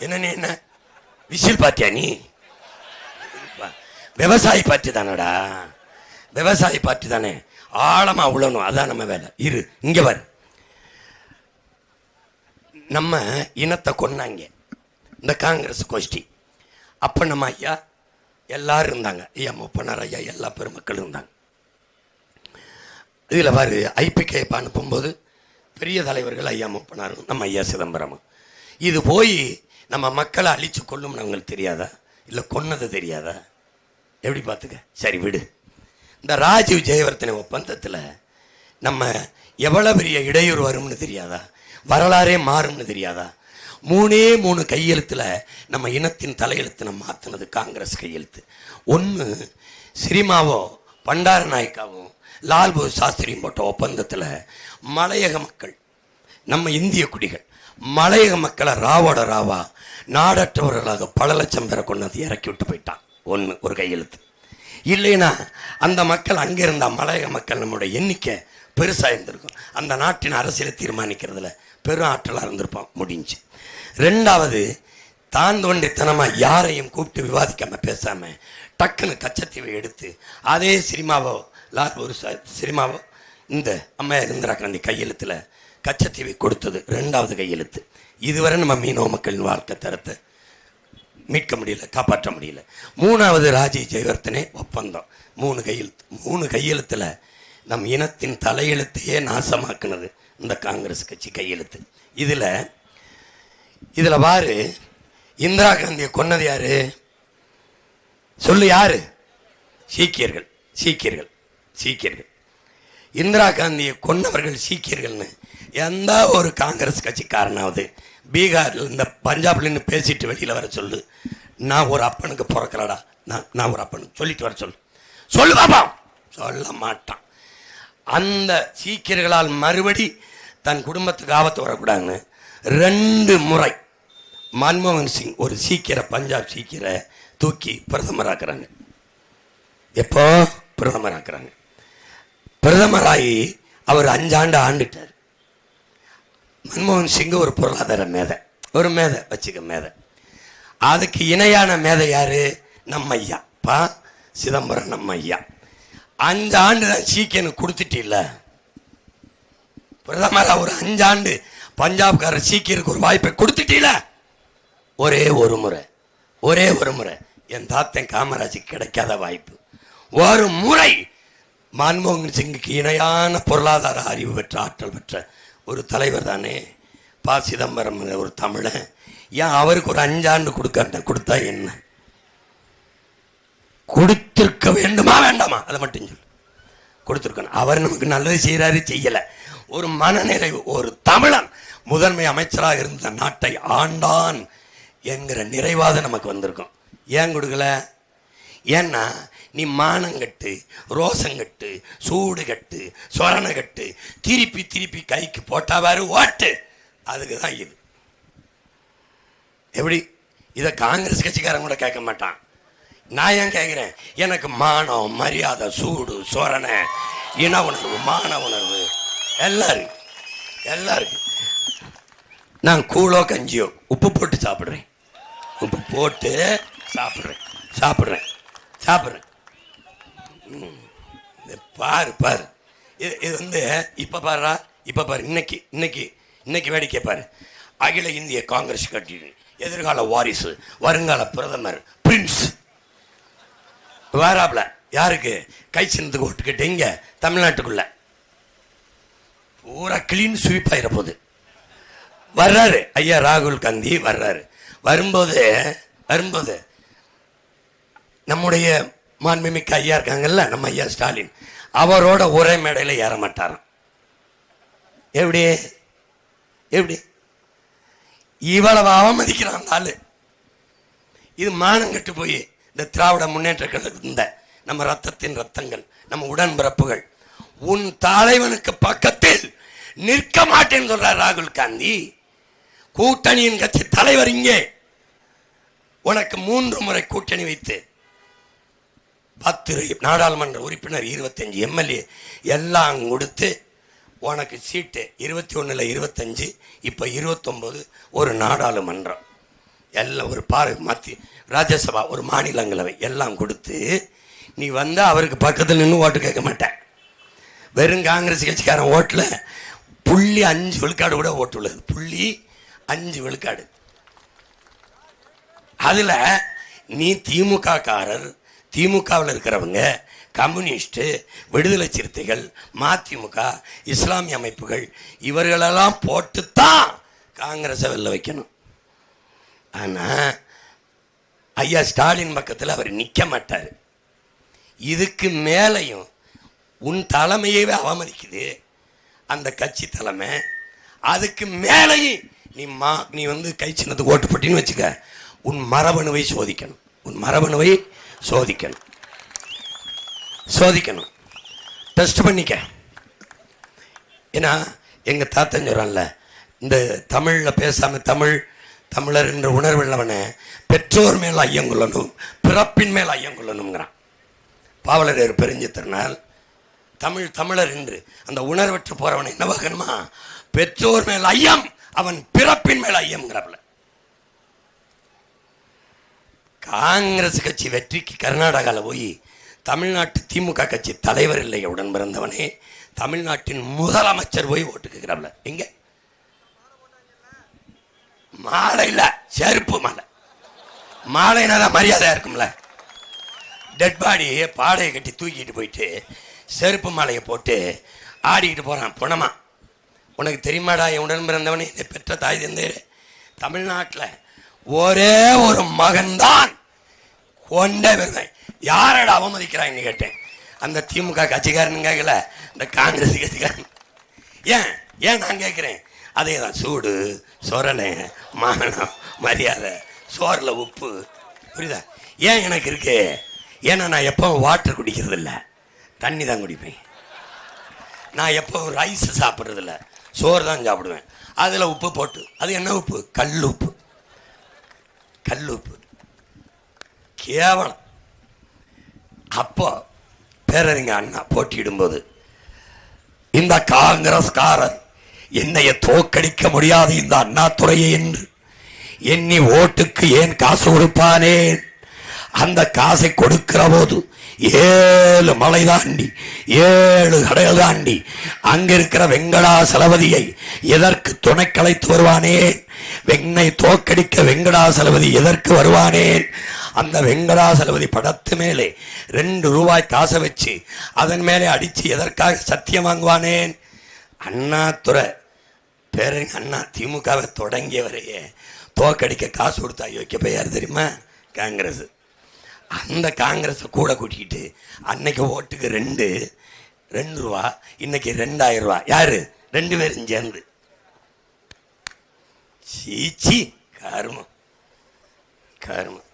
Speaker 2: என்ன விசில் பாத்தியா நீ? விவசாயி பார்ட்டி தானடா, விவசாயி பார்ட்டி தானே. ஆழமா உழணும், அதான் நம்ம வேலை. இங்க பாரு, நம்ம இனத்தை கொன்னாங்க இந்த காங்கிரஸ் கோஷ்டி. அப்ப நம்ம ஐயா எல்லாரும் இருந்தாங்க. ஐயா மூப்பனார், ஐயா எல்லா பெருமக்களும் இருந்தாங்க. இதில் பாரு, ஐபிகே அனுப்பும்போது பெரிய தலைவர்கள் ஐயா மூப்பனாரும் நம்ம ஐயா சிதம்பரமும். இது போய் நம்ம மக்களை அழிச்சு கொள்ளும் அவங்களுக்கு தெரியாதா? இல்லை கொன்னது தெரியாதா? எப்படி பார்த்துக்க. சரி விடு. இந்த ராஜீவ் ஜெயவர்தனை ஒப்பந்தத்தில் நம்ம எவ்வளோ பெரிய இடையூறு வரும்னு தெரியாதா? வரலாறே மாறும்னு தெரியாதா? 3 கையெழுத்தில் நம்ம இனத்தின் தலையெழுத்து நம்ம மாற்றினது காங்கிரஸ் கையெழுத்து. ஒன்று சிரிமாவோ பண்டார நாயக்காவும் லால் பகதூர் சாஸ்திரியும் போட்ட ஒப்பந்தத்தில் மலையக மக்கள், நம்ம இந்திய குடிகள், மலையக மக்களை ராவோட ராவா நாடற்றவர்களாக பல லட்சம் பேரை கொண்டு இறக்கி விட்டு போயிட்டான். ஒரு கையெழுத்து. இல்லைன்னா அந்த மக்கள் அங்கே இருந்த மலையக மக்கள் நம்மளுடைய எண்ணிக்கை பெருசாக இருந்திருக்கும். அந்த நாட்டின் அரசியலை தீர்மானிக்கிறதுல பெரும் ஆற்றலாக இருந்திருப்பான். முடிஞ்சு. ரெண்டாவது, தான் தோண்டித்தனமா யாரையும் கூப்பிட்டு விவாதிக்காம பேசாம டக்குன்னு கச்சத்தீவை எடுத்து அதே சினிமாவோ ஒரு சினிமாவோ இந்த அம்மையார் இந்திரா காந்தி கையெழுத்துல கச்சத்தீவை கொடுத்தது ரெண்டாவது கையெழுத்து. இதுவரை நம்ம மீனவ மக்களின் வாழ்க்கை தரத்தை மீட்க முடியல, காப்பாற்ற முடியல. மூணாவது ராஜி ஜெயவர்தனே ஒப்பந்தம். 3 கையெழுத்துல நம் இனத்தின் தலையெழுத்தையே நாசமாக்குனது இந்த காங்கிரஸ் கட்சி கையெழுத்து. இதுல பாரு, இந்திரா காந்தியை கொன்னது யாரு சொல்லு? யாரு? சீக்கியர்கள். சீக்கியர்கள் சீக்கியர்கள் இந்திரா காந்தியை கொன்னவர்கள் சீக்கியர்கள்னு எந்த ஒரு காங்கிரஸ் கட்சிக்காரனாவது பீகார்ல இந்த பஞ்சாப்ல பேசிட்டு வெளியில வர சொல்லு. நான் ஒரு அப்பனுக்கு பிறக்கலடா, நான் ஒரு அப்பனுக்கு சொல்லிட்டு வர சொல்லு பாப்பா. சொல்ல மாட்டான். அந்த சீக்கியர்களால் மறுபடி தன் குடும்பத்துக்கு ஆபத்து வரக்கூடாதுன்னு 2 முறை மன்மோகன் சிங் ஒரு சீக்கியரை, பஞ்சாப் சீக்கியரை தூக்கி பிரதமராக்குறாங்க. எப்போ பிரதமராக்குறாங்க? பிரதமராகி அவர் 5 ஆண்டு ஆண்டுட்டார். மன்மோகன் சிங் ஒரு பொருளாதார மேதை, ஒரு மேதை வச்சுக்க மேதை. அதுக்கு இணையான மேதை யாரு? நம்ம ஐயா பா சிதம்பரம். நம்ம ஐயா 5 ஆண்டு தான் சீக்கியனுக்கு கொடுத்துட்டில்ல. பிரதமரா ஒரு 5 ஆண்டு பஞ்சாப்காரர் சீக்கியருக்கு ஒரு வாய்ப்பை கொடுத்துட்டீல. ஒரே ஒரு முறை என் தாத்தன் காமராஜுக்கு கிடைக்காத வாய்ப்பு. ஒரு முறை மன்மோகன் சிங்குக்கு இணையான பொருளாதார அறிவு பெற்ற, ஆற்றல் பெற்ற ஒரு தலைவர் தானே பா சிதம்பரம், ஒரு தமிழன். ஏன் அவருக்கு ஒரு 5 ஆண்டு கொடுத்தா என்ன? கொடுத்திருக்க வேண்டுமா வேண்டாமா? அதை மட்டும் சொல்லு. கொடுத்திருக்கணும். அவர் நமக்கு நல்லது செய்யறாரு, செய்யல. ஒரு மனநிறைவு. ஒரு தமிழன் முதன்மை அமைச்சராக இருந்த நாட்டை ஆண்டான் என்கிற நிறைவாத நமக்கு வந்திருக்கும். ஏன் கொடுக்கல? ஏன்னா நீ மானங்கட்டு, ரோசங்கட்டு, சூடு கட்டு, சொரண கட்டு, திருப்பி கைக்கு போட்டாவாரு ஓட்டு. அதுக்கு தான் இது. எப்படி? இதை காங்கிரஸ் கட்சிக்காரன் கூட கேட்க மாட்டான். நான் ஏன் கேட்கிறேன்? எனக்கு மானம், மரியாதை, சூடு, சொரண, இன உணர்வு, மான உணர்வு எல்லாம் இருக்கு. நான் கூழோ கஞ்சியோ உப்பு போட்டு சாப்பிட்றேன். உப்பு போட்டு சாப்பிட்றேன். பாரு இது இப்ப பாரு இன்னைக்கு வேடிக்கை பாரு. அகில இந்திய காங்கிரஸ் கட்சி எதிர்கால வாரிசு, வருங்கால பிரதமர் பிரின்ஸ் வாராப்ல. யாருக்கு? கை சின்னத்துக்கு ஓட்டுக்கிட்டு இங்க தமிழ்நாட்டுக்குள்ள பூரா கிளீன் ஸ்வீப் ஆயிர போது வர்றாரு ஐயா ராகுல் காந்தி. வரும்போது நம்முடைய மாண்புமிக்க ஐயா இருக்காங்கல்ல, நம்ம ஐயா ஸ்டாலின், அவரோட ஒரே மேடையில் ஏற மாட்டாராம். எப்படி இவ்வளவு அவமதிக்கிறான் ஆளு. இது மானம் கட்டு போய் இந்த திராவிட முன்னேற்ற கழகம், இந்த நம்ம ரத்தத்தின் ரத்தங்கள், நம்ம உடன்பிறப்புகள், உன் தலைவனுக்கு பக்கத்தில் நிற்க மாட்டேன்னு சொல்றார் ராகுல் காந்தி. கூட்டணியின் கட்சி தலைவர் இங்கே உனக்கு 3 முறை கூட்டணி வைத்து 10 நாடாளுமன்ற உறுப்பினர், 25 எம்எல்ஏ எல்லாம் கொடுத்து உனக்கு சீட்டு 21ல் 25, இப்போ 29, ஒரு நாடாளுமன்றம் எல்லாம் ஒரு மாற்றி ராஜ்யசபா, ஒரு மாநிலங்களவை எல்லாம் கொடுத்து நீ அவருக்கு பக்கத்தில் நின்று ஓட்டு கேட்க மாட்டேன். வெறும் காங்கிரஸ் கட்சிக்காரன் ஓட்டில் 0.5 விழுக்காடு கூட ஓட்டு உள்ளது. 0.5 விழுக்காடு. அதில் நீ திமுக காரர், திமுகவில் இருக்கிறவங்க, கம்யூனிஸ்ட், விடுதலை சிறுத்தைகள், மதிமுக, இஸ்லாமிய அமைப்புகள், இவர்களெல்லாம் போட்டுத்தான் காங்கிரஸை வெல்ல வைக்கணும். ஆனால் ஐயா ஸ்டாலின் பக்கத்தில் அவர் நிற்க மாட்டார். இதுக்கு மேலையும் உன் தலைமையவே அவமதிக்குது அந்த கட்சி தலைமை. அதுக்கு மேலையும் நீ கை சின்னத்துக்கு ஓட்டு போட்டின்னு வச்சுக்க, உன் மரபணுவை சோதிக்கணும், டெஸ்ட் பண்ணிக்க. ஏன்னா எங்க தாத்தன் சொல்றான்ல, இந்த தமிழ்ல பேசாம தமிழர் என்ற உணர்வுள்ளவனை பெற்றோர் மேல் ஐயங்கொள்ளணும், பிறப்பின் மேல் ஐயங்கொள்ளணுங்கிறான். பாவலரேறு பெருஞ்சித்திரனால் தமிழர் என்று அந்த உணர்வற்று போறவனை என்ன பார்க்கணுமா? பெற்றோர் மேல் ஐயம், அவன் பிறப்பின் மேல ஐயம்ங்கிறாப்ல. காங்கிரஸ் கட்சி வெற்றிக்கு கர்நாடகாவில் போய் தமிழ்நாட்டு திமுக கட்சி தலைவர் இல்லை உடன் பிறந்தவனே தமிழ்நாட்டின் முதலமைச்சர் போய் ஓட்டு கேட்கிறாப்ல. எங்க மாலை இல்ல, செருப்பு மாலை. மாலைனால மரியாதையா இருக்கும்ல. டெட் பாடியை பாடையை கட்டி தூக்கிட்டு போயிட்டு செருப்பு மாலையை போட்டு ஆடிக்கிட்டு போறான் புனமா. உனக்கு தெரியுமாடா என் உடன் பிறந்தவனே, என்னை பெற்ற தாய் தந்தையரே, தமிழ்நாட்டில் ஒரே ஒரு மகன்தான் கொண்டே வருவேன். யாரோட அவமதிக்கிறான்னு கேட்டேன். அந்த திமுக கட்சிக்காரன் கேட்கல, இந்த காங்கிரஸ் கட்சிக்காரன். ஏன் ஏன் நான் கேட்குறேன், அதே தான். சூடு, சொரலை, மானம், மரியாதை, சோறில் உப்பு, புரியுதா? ஏன் எனக்கு இருக்கு? ஏன்னா நான் எப்பவும் வாட்டர் குடிக்கிறது இல்லை, தண்ணி தான் குடிப்பேன். நான் எப்பவும் ரைஸ் சாப்பிட்றது இல்லை, சோறு தான் சாப்பிடுவேன். அதில் உப்பு போட்டு, அது என்ன உப்பு? கல் உப்பு. கல் உப்பு கேவலம். அப்போ பேரறிஞர் அண்ணா போட்டியிடும்போது இந்த காங்கிரஸ்காரர் என்னைய தோக்கடிக்க முடியாது இந்த அண்ணாதுரையை என்று எண்ணி ஓட்டுக்கு ஏன் காசு கொடுப்பானேன். அந்த காசை கொடுக்கிற போது 7 மலை தாண்டி 7 கடைகள் தாண்டி அங்கிருக்கிற வெங்கடாசலபதியை எதற்கு துணை கலைத்து வருவானேன். வெண்ணை தோக்கடிக்க வெங்கடாசலபதி எதற்கு வருவானேன். அந்த வெங்கடாசலபதி படத்து மேலே 2 ரூபாய் காசை வச்சு அதன் மேலே அடித்து எதற்காக சத்தியம் வாங்குவானேன். அண்ணாதுரை பேரறிஞர் அண்ணா திமுகவை தொடங்கியவரையே தோக்கடிக்க காசு கொடுத்தா யோக்கிய பெயர் தெரியுமா? காங்கிரஸ். அந்த காங்கிரஸை கூட கூட்டிக்கிட்டு அன்னைக்கு ஓட்டுக்கு 2 ரூபா, இன்னைக்கு 2000 ரூபா. யாரு? 2 பேரும் சேர்ந்து. சீச்சி, கருமம் கருமம்.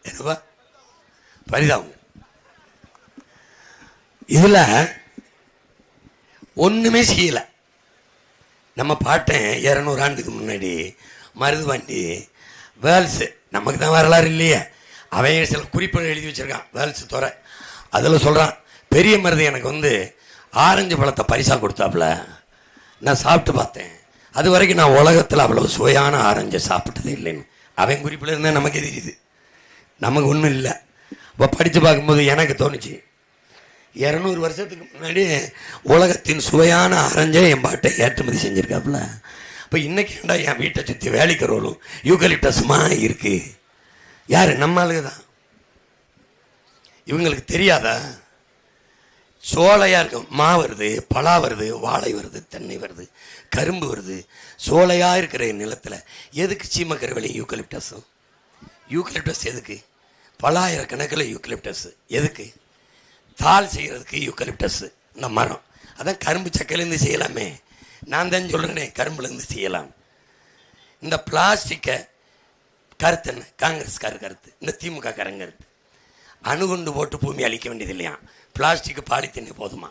Speaker 2: என்னப்பா பரிதாபம். இதுல ஒண்ணுமே செய்யல. நம்ம பாட்டேன் 200 ஆண்டுக்கு முன்னாடி மருதுபாண்டி வேல்ஸ், நமக்கு தான் வரலாறு இல்லையே, அவன் சில குறிப்புகள் எழுதி வச்சிருக்கான். வேல்ஸ் துறை அதில் சொல்கிறான், பெரிய மருது எனக்கு ஆரஞ்சு பழத்தை பரிசாக கொடுத்தாப்புல. நான் சாப்பிட்டு பார்த்தேன், அது வரைக்கும் நான் உலகத்தில் அவ்வளோ சுவையான ஆரஞ்சை சாப்பிட்டதே இல்லைன்னு. அவன் குறிப்பில் இருந்தால் நமக்கு தெரியுது, நமக்கு ஒன்றும் இல்லை. இப்போ படித்து பார்க்கும்போது எனக்கு தோணுச்சு, 200 வருஷத்துக்கு முன்னாடி உலகத்தின் சுவையான ஆரஞ்சை என் பாட்டை ஏற்றுமதி செஞ்சுருக்காப்புல. இப்போ இன்னைக்கு ஏண்டா என் வீட்டை சுற்றி வேலிக்கரோலும் யூக்கலிப்டஸுமா இருக்கு. யாரு? நம்ம ஆளுங்க தான். இவங்களுக்கு தெரியாதா? சோலையா இருக்கும், மா வருது, பலா வருது, வாழை வருது, தென்னை வருது, கரும்பு வருது. சோலையா இருக்கிற நிலத்தில் எதுக்கு சீமக்கருவெளி யூக்கலிப்டஸும்? யூக்கலிப்டஸ் எதுக்கு? பலாயிரக்கணக்கில் யூக்கலிப்டஸ் எதுக்கு? தாள் செய்கிறதுக்கு யூக்கலிப்டஸ் இந்த மரம். அதான் கரும்பு சக்கையிலேருந்து செய்யலாமே. நான் தான் சொல்கிறேனே, கரும்புலேருந்து செய்யலாம். இந்த பிளாஸ்டிக்கை கருத்து என்ன? காங்கிரஸ்கார கருத்து, இந்த திமுக காரங்க கருத்து. அணுகுண்டு போட்டு பூமி அழிக்க வேண்டியது இல்லையா? பிளாஸ்டிக்கு பாலித்தீனே போதுமா?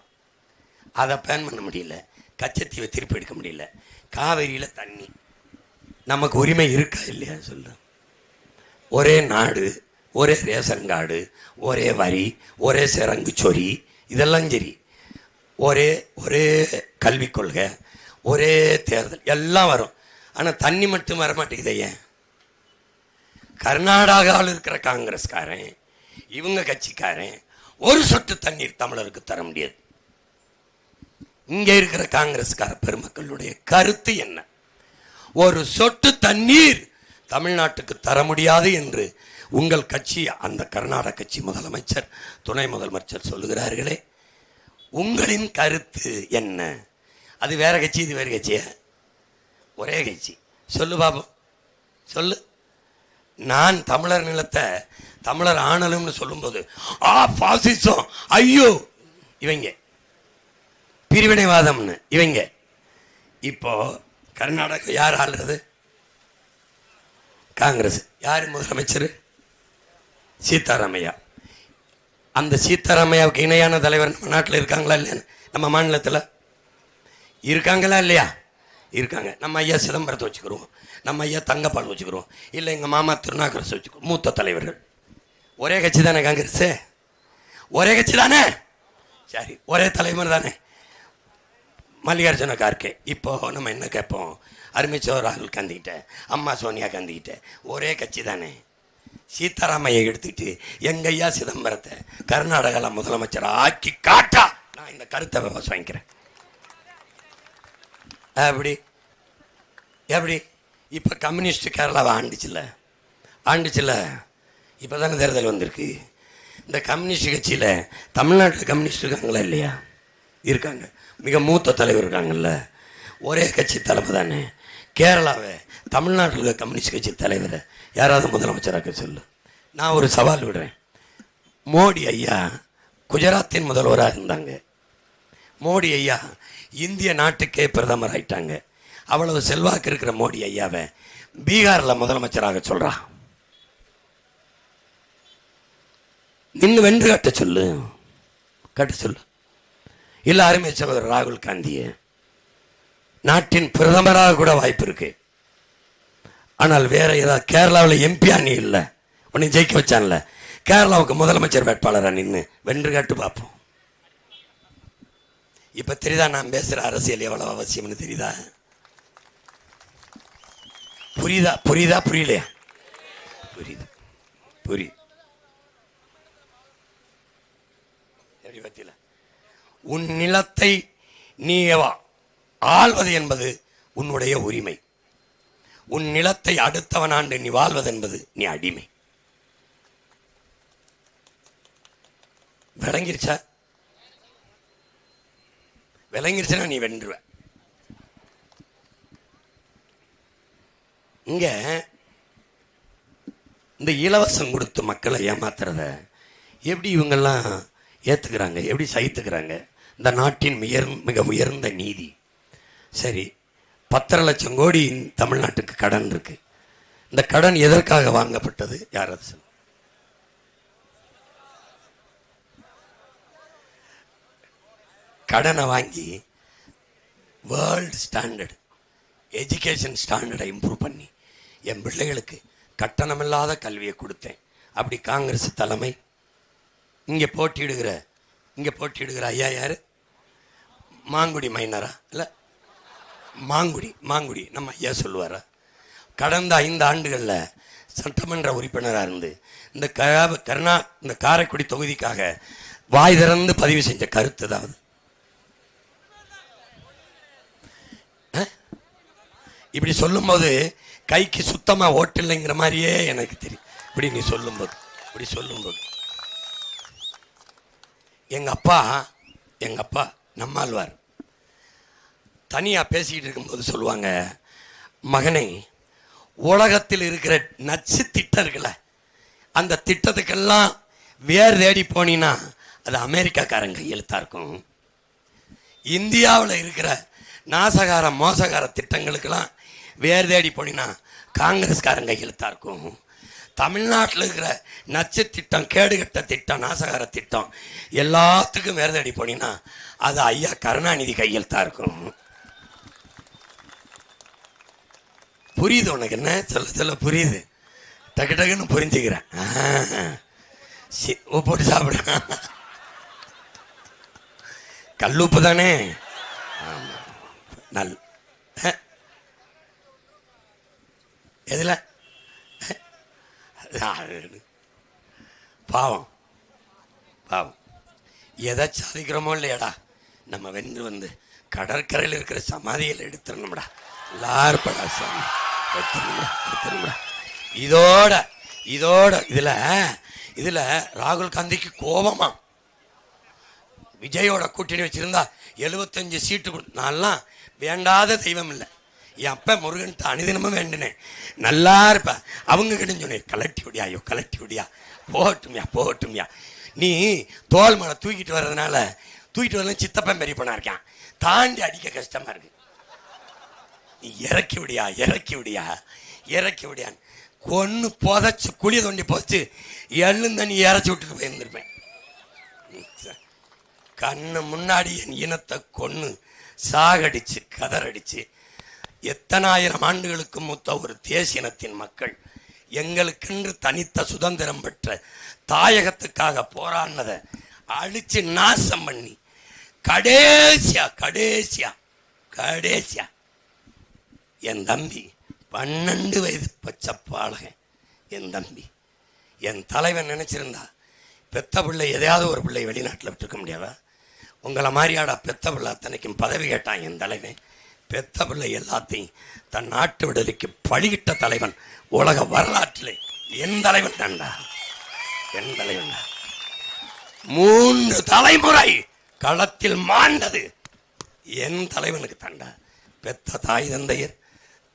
Speaker 2: அதை பேன் பண்ண முடியல, கச்சத்தீவை திருப்பி எடுக்க முடியல. காவேரியில் தண்ணி நமக்கு உரிமை இருக்கா இல்லையா சொல்லு? ஒரே நாடு, ஒரே ரேஷன் கார்டு, ஒரே வரி, ஒரே சிறங்கு சொறி, இதெல்லாம் சரி. ஒரே ஒரே கல்விக் கொள்கை, ஒரே தேர்தல், எல்லாம் வரும். ஆனால் தண்ணி மட்டும் வரமாட்டேங்குது. ஏன்? கர்நாடகாவில் இருக்கிற காங்கிரஸ்காரன், இவங்க கட்சிக்காரன் ஒரு சொட்டு தண்ணீர் தமிழருக்கு தர முடியாது. இங்க இருக்கிற காங்கிரஸ்கார பெருமக்களுடைய கருத்து என்ன? ஒரு சொட்டு தண்ணீர் தமிழ்நாட்டுக்கு தர முடியாது என்று உங்கள் கட்சி, அந்த கர்நாடக கட்சி முதலமைச்சர், துணை முதலமைச்சர் சொல்லுகிறார்களே, உங்களின் கருத்து என்ன? அது வேற கட்சி, இது வேறு கட்சியா? ஒரே கட்சி. சொல்லு பாபம், சொல்லு. நான் தமிழர் நிலத்தை தமிழர் ஆணலும்னு சொல்லும்போது பாசிசம், ஐயோ இவங்க பிரிவினைவாதம்னு இவங்க. இப்போ கர்நாடகா யார் ஆளுறது? காங்கிரஸ். யார் முதலமைச்சர்? சீதாராமையா. அந்த சீதாராமையாவுக்கு இணையான தலைவர் நம்ம நாட்டில் இருக்காங்களா இல்லையா? நம்ம மாநிலத்தில் இருக்காங்களா இல்லையா? இருக்காங்க. நம்ம ஐயா சிதம்பரத்தை வச்சுக்கிறோம், நம்ம ஐயா தங்கப்பால் வச்சுக்கிறோம், இல்லை எங்கள் மாமா திருநாகரசு வச்சுக்கிறோம். மூத்த தலைவர்கள். ஒரே கட்சி தானே காங்கிரஸ்? ஒரே கட்சி தானே? சரி, ஒரே தலைவர் தானே? மல்லிகார்ஜுன கார்கே. இப்போ நம்ம என்ன கேட்போம்? அருமைச்சோ ராகுல் காந்திகிட்ட, அம்மா சோனியா காந்திகிட்ட ஒரே கட்சி தானே. சீதாராமையை எடுத்துட்டு எங்க ஐயா சிதம்பரத்தை கர்நாடகாவில் முதலமைச்சர் ஆக்கி காட்டா நான் இந்த கருத்தை வாங்கிக்கிறேன். அப்படி எப்படி இப்போ கம்யூனிஸ்ட் கேரளாவை ஆண்டுச்சுல இப்போ தானே தேர்தல் வந்திருக்கு. இந்த கம்யூனிஸ்ட் கட்சியில் தமிழ்நாட்டில் கம்யூனிஸ்ட் இருக்காங்களா இல்லையா? இருக்காங்க. மிக மூத்த தலைவர் இருக்காங்கல்ல. ஒரே கட்சி தலைமை தானே. கேரளாவை தமிழ்நாட்டில் இருக்க கம்யூனிஸ்ட் கட்சி தலைவரை யாராவது முதலமைச்சராக சொல்லு. நான் ஒரு சவால் விடுறேன். மோடி ஐயா குஜராத்தின் முதல்வராக இருந்தாங்க. மோடி ஐயா இந்திய நாட்டுக்கே பிரதமர் ஆயிட்டாங்க. அவ்வளவு செல்வாக்கு இருக்கிற மோடி ஐயாவை பீகாரில் முதலமைச்சராக சொல்றா. நின்று வென்று கட்ட சொல்லு. இல்ல அருமை சகோதரர் ராகுல் காந்திய நாட்டின் பிரதமராக கூட வாய்ப்பு இருக்கு. ஆனால் வேற ஏதாவது கேரளாவில் எம்பியா நீ இல்லை, உன்னை ஜெயிக்க வச்சான்ல, கேரளாவுக்கு முதலமைச்சர் வேட்பாளரா நின்று வென்று காட்டு பார்ப்போம். இப்ப தெரியுதா நான் பேசுற அரசியல் எவ்வளவு அவசியம்னு? தெரியுதா? புரியலையா? புரியுது. உன் நிலத்தை நீ ஆள்வது என்பது உன்னுடைய உரிமை. உன் நிலத்தை அடுத்தவன் ஆண்டு நீ வாழ்வது என்பது நீ அடிமை. விளங்கிருச்சா நீ வென்றுவ. இங்க இந்த இலவசம் கொடுத்து மக்களை ஏமாத்துறத எப்படி இவங்கெல்லாம் ஏத்துக்கிறாங்க, எப்படி சகித்துக்கிறாங்க? இந்த நாட்டின் மிக உயர்ந்த நீதி. சரி, 10 லட்சம் கோடி தமிழ்நாட்டுக்கு கடன் இருக்கு. இந்த கடன் எதற்காக வாங்கப்பட்டது? யாராவது சொல்லுங்க. கடனை வாங்கி வேர்ல்டு ஸ்டாண்டர்ட் எஜுகேஷன் ஸ்டாண்டர்டை இம்ப்ரூவ் பண்ணி என் பிள்ளைகளுக்கு கட்டணமில்லாத கல்வியை கொடுத்தேன். அப்படி காங்கிரஸ் தலைமை இங்கே போட்டியிடுகிற ஐயா யாரு? மாங்குடி மைனரா? இல்லை, மாங்குடி நம்ம ஐயா சொல்லுவாரா? கடந்த 5 ஆண்டுகளில் சட்டமன்ற உறுப்பினராக இருந்து இந்த காரைக்குடி தொகுதிக்காக வாய் திறந்து பதிவு செஞ்ச கருத்து ஏதாவது? இப்படி சொல்லும்போது கைக்கு சுத்தமா ஓட்டு இல்லைங்கிற மாதிரியே எனக்கு தெரியும். இப்படி நீ சொல்லும்போது எங்க அப்பா நம்மாழ்வார் தனியா பேசிக்கிட்டு இருக்கும்போது சொல்லுவாங்க, மகனை, உலகத்தில் இருக்கிற நச்சு திட்டம் இருக்குல்ல, அந்த திட்டத்துக்கெல்லாம் வேர் தேடி போனீங்கன்னா அது அமெரிக்காக்காரங்க கையெழுத்தா இருக்கும். இந்தியாவில் இருக்கிற நாசகார மோசகார திட்டங்களுக்கெல்லாம் வேர் தேடி போனீங்கன்னா காங்கிரஸ்காரங்க கையெழுத்தா இருக்கும். தமிழ்நாட்டில் இருக்கிற நச்சு திட்டம், கேடுகட்ட திட்டம், நாசகார திட்டம் எல்லாத்துக்கும் வேர் தேடி போனீங்கன்னா அது ஐயா கருணாநிதி கையெழுத்தா இருக்கும். புரியுது உனக்கு? என்ன சொல்ல புரியுது, டக்குன்னு புரிஞ்சுக்கிறேன். போட்டு சாப்பிட கல்லுப்பு தானே. எதுல பாவம் எதை சாதிக்கிறோமோ இல்லையாடா, நம்ம வென்று வந்து கடற்கரையில் இருக்கிற சமாதியில் எடுத்துடணும்டா. எல்லாருப்படா சாமி, எடுத்துடணும்டா. இதோட இதுல ராகுல் காந்திக்கு கோபமா விஜயோட கூட்டணி வச்சிருந்தா 75 சீட்டு. நான்லாம் வேண்டாத தெய்வம் இல்லை. என் அப்ப முருகன் அனுதினமும் வேண்டினேன், நல்லா இருப்ப. அவங்க கிட்ட சொன்னேன், கலட்டி விடியா, போகட்டும்யா. நீ தோல் மலை தூக்கிட்டு வர்றதுனால சித்தப்பன் பெரியப்பனா இருக்கான், தாண்டி அடிக்க கஷ்டமா இருக்கு. நீ இறக்கி விடியா கொன்னு புதைச்சு குழி தோண்டி போச்சு எழுந்தண்ணி இறச்சி விட்டுட்டு போயிருந்திருப்பேன். கண்ணு முன்னாடி என் இனத்தை கொன்னு சாகடிச்சு கதறடிச்சு எத்தனாயிரம் ஆண்டுகளுக்கு மூத்த ஒரு தேசிய இனத்தின் மக்கள் எங்களுக்கென்று தனித்த சுதந்திரம் பெற்ற தாயகத்துக்காக போராடினதை அழிச்சு நாசம் பண்ணி கடைசியா கடைசியா என் தம்பி 12 வயது பச்சைப்பாளகன் என் தம்பி. என் தலைவன் நினைச்சிருந்தா பெத்த பிள்ளை எதையாவது ஒரு பிள்ளை வெளிநாட்டில் விட்டுருக்க முடியாதா? உங்களை மாதிரியாடா பெத்த பிள்ளை அத்தனைக்கும் பதவி கேட்டான் என் தலைவன். பெத்த பிள்ளை எல்லாத்தையும் தன் நாட்டு விடுதலைக்கு பழியிட்ட தலைவன் உலக வரலாற்றிலே என் தலைவன் தான்டா, என் தலைவன். 3 தலைமுறை களத்தில் மாண்டது என் தலைவனுக்கு தாண்டா. பெத்த தாய் தந்தையர்,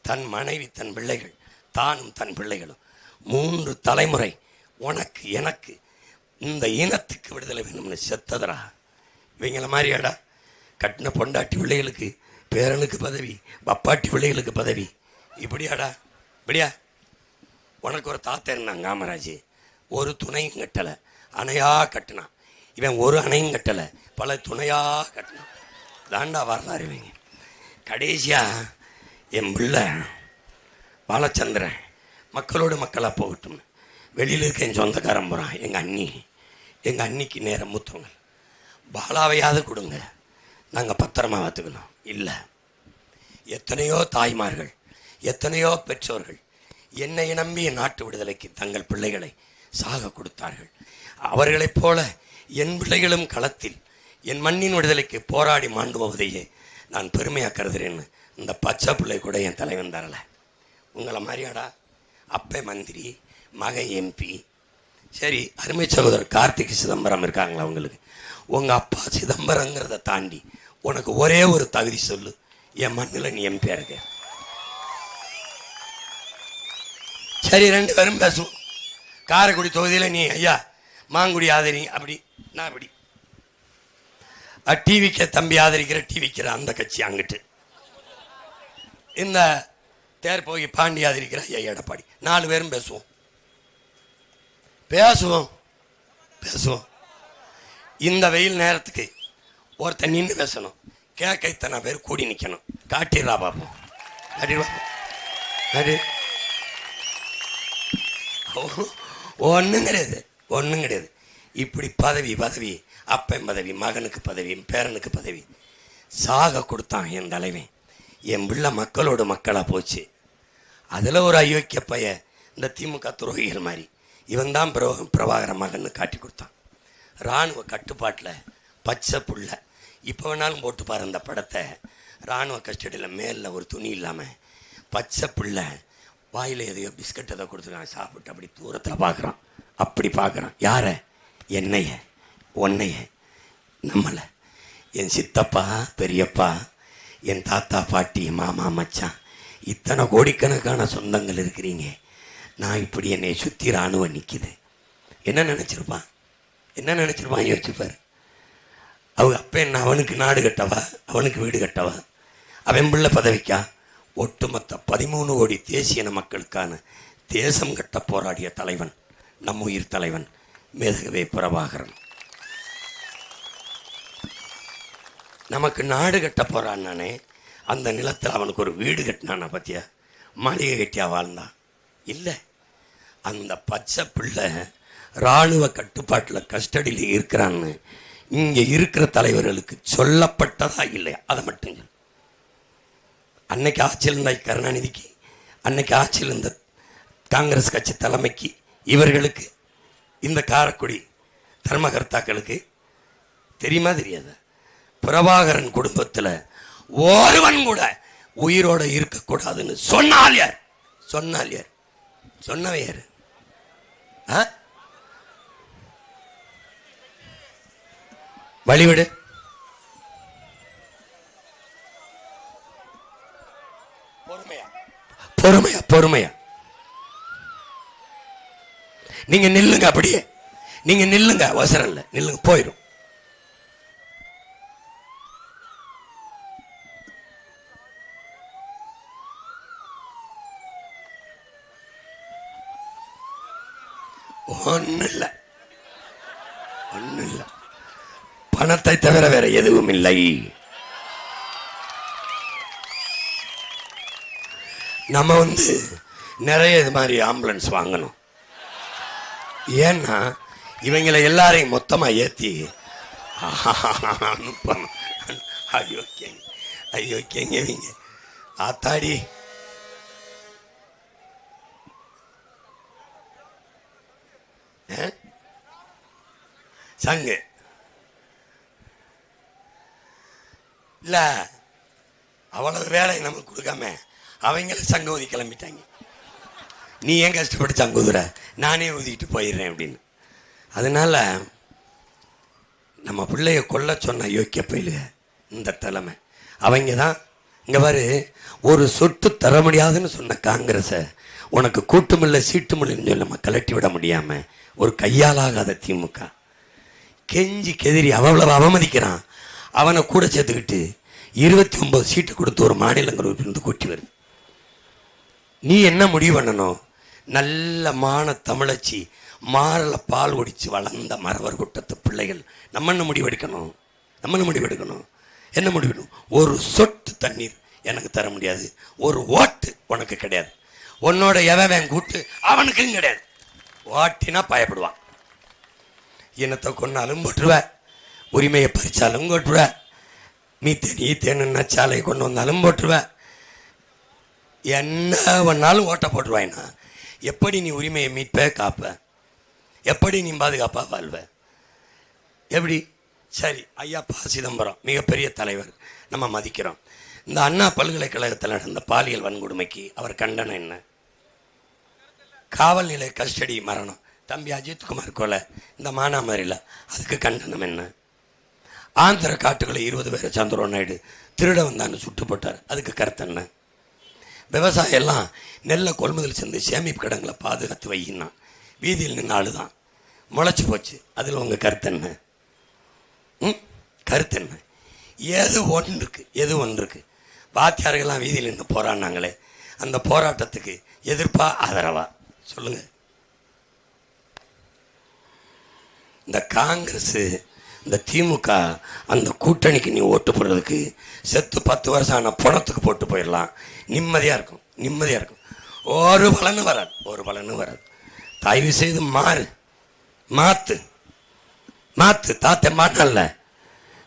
Speaker 2: தன் மனைவி, தன் பிள்ளைகள், தானும் தன் பிள்ளைகளும் 3 தலைமுறை உனக்கு எனக்கு இந்த இனத்துக்கு விடுதலை வேணும்னு செத்ததரா. இவங்கள மாதிரியாடா கட்டின பொண்டாட்டி பிள்ளைகளுக்கு பேரனுக்கு பதவி, பப்பாட்டி பிள்ளைகளுக்கு பதவி, இப்படியாடா இப்படியா? உனக்கு ஒரு தாத்தா இருந்தான் காமராஜ், ஒரு துணையும் கட்டலை, அணையா கட்டினான். இவன் ஒரு அணையும் கட்டலை, பல துணையா கட்டினான். தாண்டா வரலாறு இவங்க. கடைசியா என் பிள்ளை பாலச்சந்திரன் மக்களோடு மக்களாக போகட்டும், வெளியில் இருக்க என் சொந்தக்காரன் போகிறான். எங்கள் அண்ணிக்கு நேரம் மூத்தவங்க, பாலாவையாவது கொடுங்க, நாங்கள் பத்திரமா பார்த்துக்கணும். இல்லை, எத்தனையோ தாய்மார்கள், எத்தனையோ பெற்றோர்கள் என்னை நம்பி என் நாட்டு விடுதலைக்கு தங்கள் பிள்ளைகளை சாக கொடுத்தார்கள். அவர்களைப் போல என் பிள்ளைகளும் களத்தில் என் மண்ணின் விடுதலைக்கு போராடி மாண்டு போவதையே நான் பெருமையாக கருதுறேன்னு இந்த பச்சை பிள்ளை கூட என் தலைவன் தரல. உங்களை மாதிரியாடா அப்பே மந்திரி, மக எம்பி. சரி, அருமை சகோதரர் கார்த்திக் சிதம்பரம் இருக்காங்களா உங்களுக்கு? உங்கள் அப்பா சிதம்பரங்கிறத தாண்டி உனக்கு ஒரே ஒரு தகுதி சொல்லு, என் மண்ணில் நீ எம்பியா இருக்க. சரி, 2 பேரும் பேசுவோம். காரைக்குடி தொகுதியில் நீ ஐயா மாங்குடி ஆதரி, அப்படி நான் அப்படி டிவிக்க தம்பி ஆதரிக்கிற டிவிக்கிற அந்த கட்சி அங்கிட்டு, இந்த தேர் போய் பாண்டி ஆதரிக்கிற ஐயா எடப்பாடி. 4 பேரும் பேசுவோம் பேசுவோம் பேசுவோம். இந்த வெயில் நேரத்துக்கு ஒருத்தன் நின்று பேசணும், கேட்க இத்தனை பேர் கூடி நிற்கணும். காட்டிடுறா பார்ப்போம், காட்டிடுவா. ஒன்றும் கிடையாது, ஒன்றும் கிடையாது. இப்படி பதவி பதவி, அப்பன் பதவி, மகனுக்கு பதவி, பேரனுக்கு பதவி, சாக கொடுத்தான் என் தலைவன். என் பிள்ளை மக்களோட மக்களாக போச்சு. அதில் ஒரு அயோக்கிய பைய இந்த திமுக துரோகிகள் மாதிரி இவன் தான் பிரபாகர மகன்னு காட்டி கொடுத்தான். இராணுவ கட்டுப்பாட்டில் பச்சை புள்ள, இப்போ வேணாலும் போட்டு பாரு அந்த படத்தை. இராணுவ கஸ்டடியில் மேலில் ஒரு துணி இல்லாமல் பச்சை பிள்ளை வாயில் எதையோ பிஸ்கட் எதோ கொடுத்துருக்கான், சாப்பிட்டு அப்படி தூரத்தில் பார்க்குறான். அப்படி பார்க்குறான் யாரை? என்னைய, உன்னைய, நம்மளை. என் சித்தப்பா, பெரியப்பா, என் தாத்தா, பாட்டி, மாமா, மச்சான், இத்தனை கோடிக்கணக்கான சொந்தங்கள் இருக்கிறீங்க. நான் இப்படி என்னை சுற்றி இராணுவம் நிற்கிது. என்ன நினச்சிருப்பான்? என்ன நினச்சிருப்பான்? யோசிச்சுப்பார். அவங்க அப்போ என்ன அவனுக்கு நாடு கட்டவா, அவனுக்கு வீடு கட்டவா? அவன் பிள்ளை பதவிக்கா? ஒட்டுமொத்த 13 கோடி தேசிய மக்களுக்கான தேசம் கட்ட போராடிய தலைவன் நம் உயிர் தலைவன் மேதகவே பிரபாகரன். நமக்கு நாடு கட்ட போறான்னானே, அந்த நிலத்தில் அவனுக்கு ஒரு வீடு கட்டினானா பத்தியா? மாளிகை கட்டியா வாழ்ந்தான்? இல்லை, அந்த பச்சை பிள்ளை இராணுவ கட்டுப்பாட்டில் கஸ்டடியில் இருக்கிறான்னு இங்கே இருக்கிற தலைவர்களுக்கு சொல்லப்பட்டதா இல்லையா? அதை மட்டும் சொல்லு. அன்னைக்கு ஆட்சியில் இருந்த கருணாநிதிக்கு, அன்னைக்கு ஆட்சியில் இருந்த காங்கிரஸ் கட்சி தலைமைக்கு, இவர்களுக்கு, இந்த காரைக்குடி தர்மகர்த்தாக்களுக்கு தெரியுமா தெரியாத? பிரபாகரன் குடும்பத்தில் ஒருவன் கூட உயிரோட இருக்கக்கூடாதுன்னு சொன்னால் யார்? சொன்னால் யார்? சொன்னவன் யார்? வழிவிடு. பொறுமையா பொறுமையா நீங்க நில்லுங்க, அப்படியே நீங்க நில்லுங்க, அவசரம் இல்லை, நில்லுங்க, போயிடும். ஒன்னும் இல்லை, ஒன்னும் இல்லை, பணத்தை தவிர வேற எதுவும் இல்லை. நம்ம நிறைய இது மாதிரி ஆம்புலன்ஸ் வாங்கணும். ஏன்னா இவங்களை எல்லாரையும் மொத்தமாக ஏற்றி அனுப்பணும். ஐயோ கேங்க ஆத்தாடி. சங்கு இல்ல, அவ்வளவு வேலை நமக்கு கொடுக்காம அவங்கள சங்கு ஊதி கிளம்பிட்டாங்க. நீ ஏன் கஷ்டப்பட்டு சங்கு ஊதுற, நானே ஊதிட்டு போயிடுறேன் அப்படின்னு. அதனால நம்ம பிள்ளைய கொல்ல சொன்ன யோக்கிய பயில இந்த தலைமை அவங்க தான். இங்க பாரு, ஒரு சொட்டு தர முடியாதுன்னு சொன்ன காங்கிரஸ உனக்கு கூட்டுமில்லை சீட்டுமில்லைன்னு சொல்ல கலட்டி விட முடியாம ஒரு கையாலாகாத திமுக கெஞ்சி கெதிரி அவ்வளவு அவமதிக்கிறான். அவனை கூட சேர்த்துக்கிட்டு 29 சீட்டு கொடுத்து ஒரு மாநிலங்கள் கூட்டி வருது. நீ என்ன முடிவு பண்ணணும்? நல்ல மான தமிழச்சி மாறல பால் ஒடிச்சு வளர்ந்த மறவர் கூட்டத்து பிள்ளைகள் நம்ம என்ன முடிவெடுக்கணும்? என்ன முடிவெடுக்கணும்? ஒரு சொட்டு தண்ணீர் எனக்கு தர முடியாது, ஒரு ஓட்டு உனக்கு கிடையாது, உன்னோட எவன் கூட்டு அவனுக்கும் கிடையாது. ஓட்டினா பயப்படுவான். இனத்தை கொண்டாலும் போட்டுருவ, உரிமையை பறிச்சாலும் போட்டுருவ, மீத்தேன்னு சாலையை கொண்டு வந்தாலும் போட்டுருவ, என்ன பண்ணாலும் ஓட்ட போட்டுருவாயினா எப்படி நீ உரிமையை மீட்ப காப்ப? எப்படி நீ பாதுகாப்பா வாழ்வ? எப்படி? சரி, ஐயா ப. சிதம்பரம் மிகப்பெரிய தலைவர், நம்ம மதிக்கிறோம். இந்த அண்ணா பல்கலைக்கழகத்தில் நடந்த பாலியல் வன்கொடுமைக்கு அவர் கண்டனம் என்ன? காவல் நிலைய கஸ்டடி மரணம், தம்பி அஜித்குமார் கொலை, இந்த மானாமரியில் அதுக்கு கண்டனம் என்ன? ஆந்திர காட்டுகளை 20 பேரை சந்திரபாபு நாயுடு திருட வந்தான்னு சுட்டு போட்டார், அதுக்கு கருத்து என்ன? விவசாயம் எல்லாம் நெல்லை கொள்முதல் செஞ்சு சேமிப்பு கிடங்களை பாதுகாத்து வையினா வீதியில் நின்று ஆளுதான் முளைச்சி போச்சு, அதில் உங்கள் கருத்து என்ன? கருத்து என்ன? எது ஒன்று இருக்கு. வாத்தியார்கள்லாம் வீதியில் நின்று போராடினாங்களே, அந்த போராட்டத்துக்கு எதிர்ப்பா ஆதரவா சொல்லுங்க? இந்த காங்கிரஸ் இந்த திமுக அந்த கூட்டணிக்கு நீ ஓட்டு போடுறதுக்கு செத்து 10 வருஷம் ஆன பணத்துக்கு போட்டு போயிடலாம், நிம்மதியா இருக்கும். ஒரு பலனும் வராது. தயவு செய்து மாத்து தாத்த மாட்டல்ல,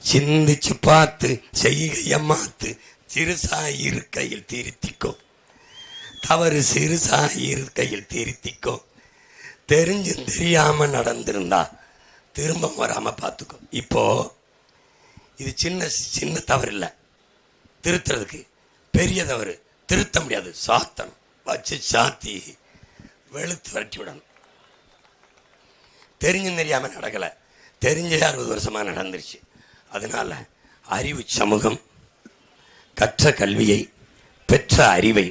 Speaker 2: சிந்திச்சு பார்த்து செய்கைய மாத்து, சிறுசா இருக்கையில் திருத்திக்கோ, தவறு சிறுசா இருக்கையில் திருத்திக்கோ, தெரிஞ்சும் தெரியாம நடந்திருந்தா திரும்ப வராம பார்த்துக்கோ. இப்போ இது சின்ன தவறு இல்லை, திருத்துறதுக்கு பெரிய தவறு, திருத்த முடியாது, சாத்தணும், வச்சு சாத்தி வெளுத்து வரட்டி விடணும். தெரிஞ்சும் தெரியாம நடக்கல, தெரிஞ்ச 60 வருஷமா நடந்துருச்சு. அதனால அறிவு சமூகம் கற்ற கல்வியை பெற்ற அறிவை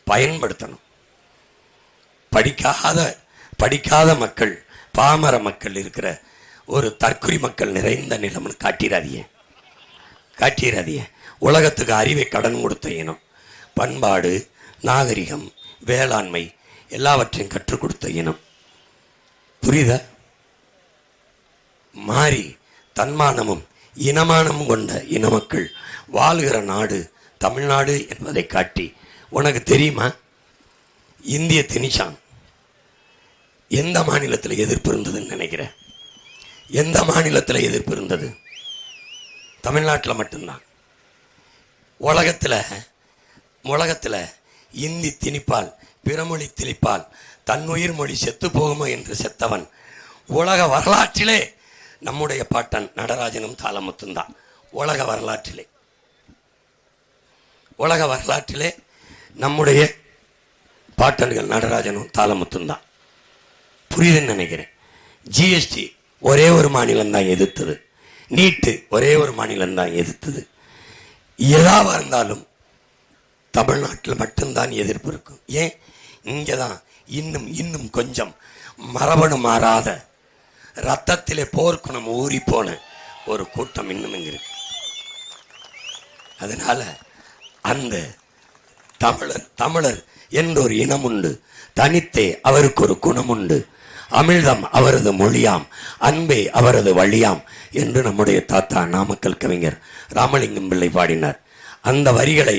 Speaker 2: பயன்படுத்தணும். படிக்காத மக்கள், பாமர மக்கள் இருக்கிற ஒரு தற்குறி மக்கள் நிறைந்த நிலம்னு காட்டிடாதீங்க. உலகத்துக்கு அறிவை கடன் கொடுத்த இனம், பண்பாடு, நாகரிகம், வேளாண்மை எல்லாவற்றையும் கற்றுக் கொடுத்த இனம். புரியுதா? மாறி தன்மானமும் இனமானமும் கொண்ட இன மக்கள் வாழ்கிற நாடு தமிழ்நாடு என்பதை காட்டி, உனக்கு தெரியுமா இந்திய திணிச்சான் எந்த மாநிலத்தில் எதிர்ப்பு இருந்ததுன்னு நினைக்கிறேன்? எந்த மாநிலத்தில் எதிர்ப்பு இருந்தது? தமிழ்நாட்டில் மட்டும்தான். உலகத்தில் இந்தி திணிப்பால், பிறமொழி திணிப்பால் தன்னுயிர் மொழி செத்து போகுமோ என்று செத்தவன் உலக வரலாற்றிலே நம்முடைய பாட்டன் நடராஜனும் தாளமுத்தும் தான். உலக வரலாற்றிலே நம்முடைய பாட்டன்கள் நடராஜனும் தாளமுத்தும் தான். புரியுதுன்னு நினைக்கிறேன். ஜிஎஸ்டி ஒரே ஒரு மாநிலம் தான் எதிர்த்தது, நீட்டு ஒரே ஒரு மாநிலம் தான் எதிர்த்தது. எதாக இருந்தாலும் தமிழ்நாட்டில் மட்டும்தான் எதிர்ப்பு இருக்கும். ஏன்? இங்கே தான் இன்னும் கொஞ்சம் மரபணு மாறாத ரத்தத்திலே போர்க்குணம் ஊறி போன ஒரு கூட்டம் இன்னும் இங்க இருக்கு. அதனால அந்த தமிழர் என்ற ஒரு இனம் உண்டு, தனித்தே அவருக்கு ஒரு குணம் உண்டு. அமிழ்தம் அவரது மொழியாம், அன்பே அவரது வழியாம் என்று நம்முடைய தாத்தா நாமக்கல் கவிஞர் ராமலிங்கம் பிள்ளை பாடினார். அந்த வரிகளை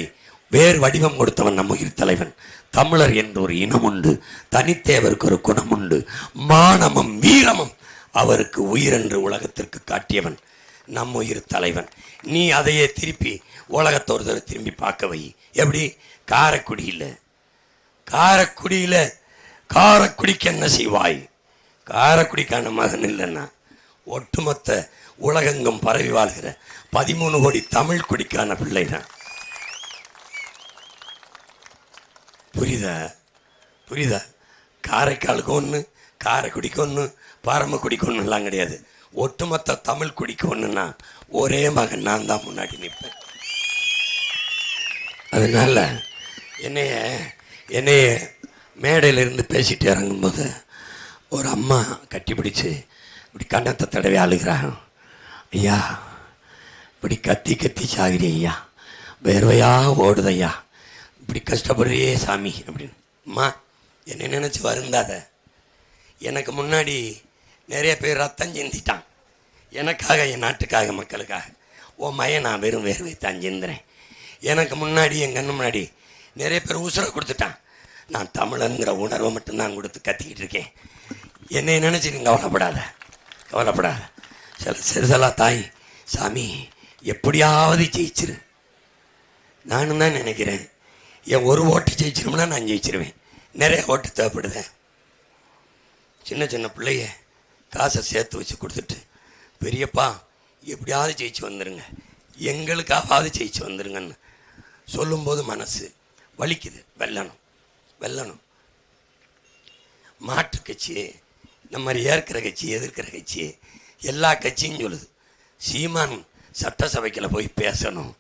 Speaker 2: வேறு வடிவம் கொடுத்தவன் நம் உயிர் தலைவன். தமிழர் என்ற ஒரு இனம் உண்டு, தனித்தே அவருக்கு ஒரு குணம் உண்டு, மானமும் வீரமும் அவருக்கு உயிர் என்று உலகத்திற்கு காட்டியவன் நம்ம உயிர் தலைவன். நீ அதையே திருப்பி உலகத்தோடு திரும்பி பார்க்க வை. எப்படி? காரைக்குடியில் காரைக்குடிக்கு என்ன செய்வாய்? காரைக்குடிக்கான மகன் இல்லைன்னா ஒட்டுமொத்த உலகெங்கும் பரவி வாழ்கிற 13 கோடி தமிழ் குடிக்கான பிள்ளை தான். புரியுதா? காரைக்காலுக்கு ஒன்று, காரைக்குடிக்கு ஒன்று, பரமக்குடிக்கு ஒன்று எல்லாம் கிடையாது. ஒட்டுமொத்த தமிழ் குடிக்கு ஒன்றுன்னா ஒரே மகன் நான் தான் முன்னாடி நிற்பேன். அதனால என்னைய மேடையிலிருந்து பேசிட்டு இறங்கும்போது ஒரு அம்மா கட்டி பிடிச்சி இப்படி கன்னத்தை தடவை அழுகிறாங்க. ஐயா, இப்படி கத்தி கத்தி சாகிறே ஐயா, வேர்வையா ஓடுதையா, இப்படி கஷ்டப்படுறியே சாமி அப்படின்னு. அம்மா, என்னை நினச்சி வருந்தாத. எனக்கு முன்னாடி நிறைய பேர் ரத்தம் சிந்திட்டான் எனக்காக, என் நாட்டுக்காக, மக்களுக்காக. உன் மையன் நான் வெறும் வேர்வை தான் சிந்துறேன். எனக்கு முன்னாடி, என் கண்ணு முன்னாடி நிறைய பேர் உசுரை கொடுத்துட்டான். நான் தமிழங்கிற உணர்வை மட்டும்தான் கொடுத்து கத்திக்கிட்டு இருக்கேன். என்னை நினச்சி நீ கவலைப்படாத. சிறுசலா தாய், சாமி எப்படியாவது ஜெயிச்சிரு. நானும் தான் நினைக்கிறேன், என் ஒரு ஓட்டு ஜெயிச்சிரும்னா நான் ஜெயிச்சிருவேன். நிறைய ஓட்டு தேவைப்படுதேன். சின்ன சின்ன பிள்ளைய காசை சேர்த்து வச்சு கொடுத்துட்டு, பெரியப்பா எப்படியாவது ஜெயிச்சு வந்துடுங்க, எங்களுக்காவது ஜெயிச்சு வந்துடுங்கன்னு சொல்லும்போது மனசு வலிக்குது. வெல்லணும். மாற்று கட்சி, நம்ம மாதிரி ஏற்கிற கட்சி, எதிர்க்கிற கட்சி, எல்லா கட்சியும் சொல்லுது சீமான் சட்டசபைக்குள்ள போய் பேசணும்.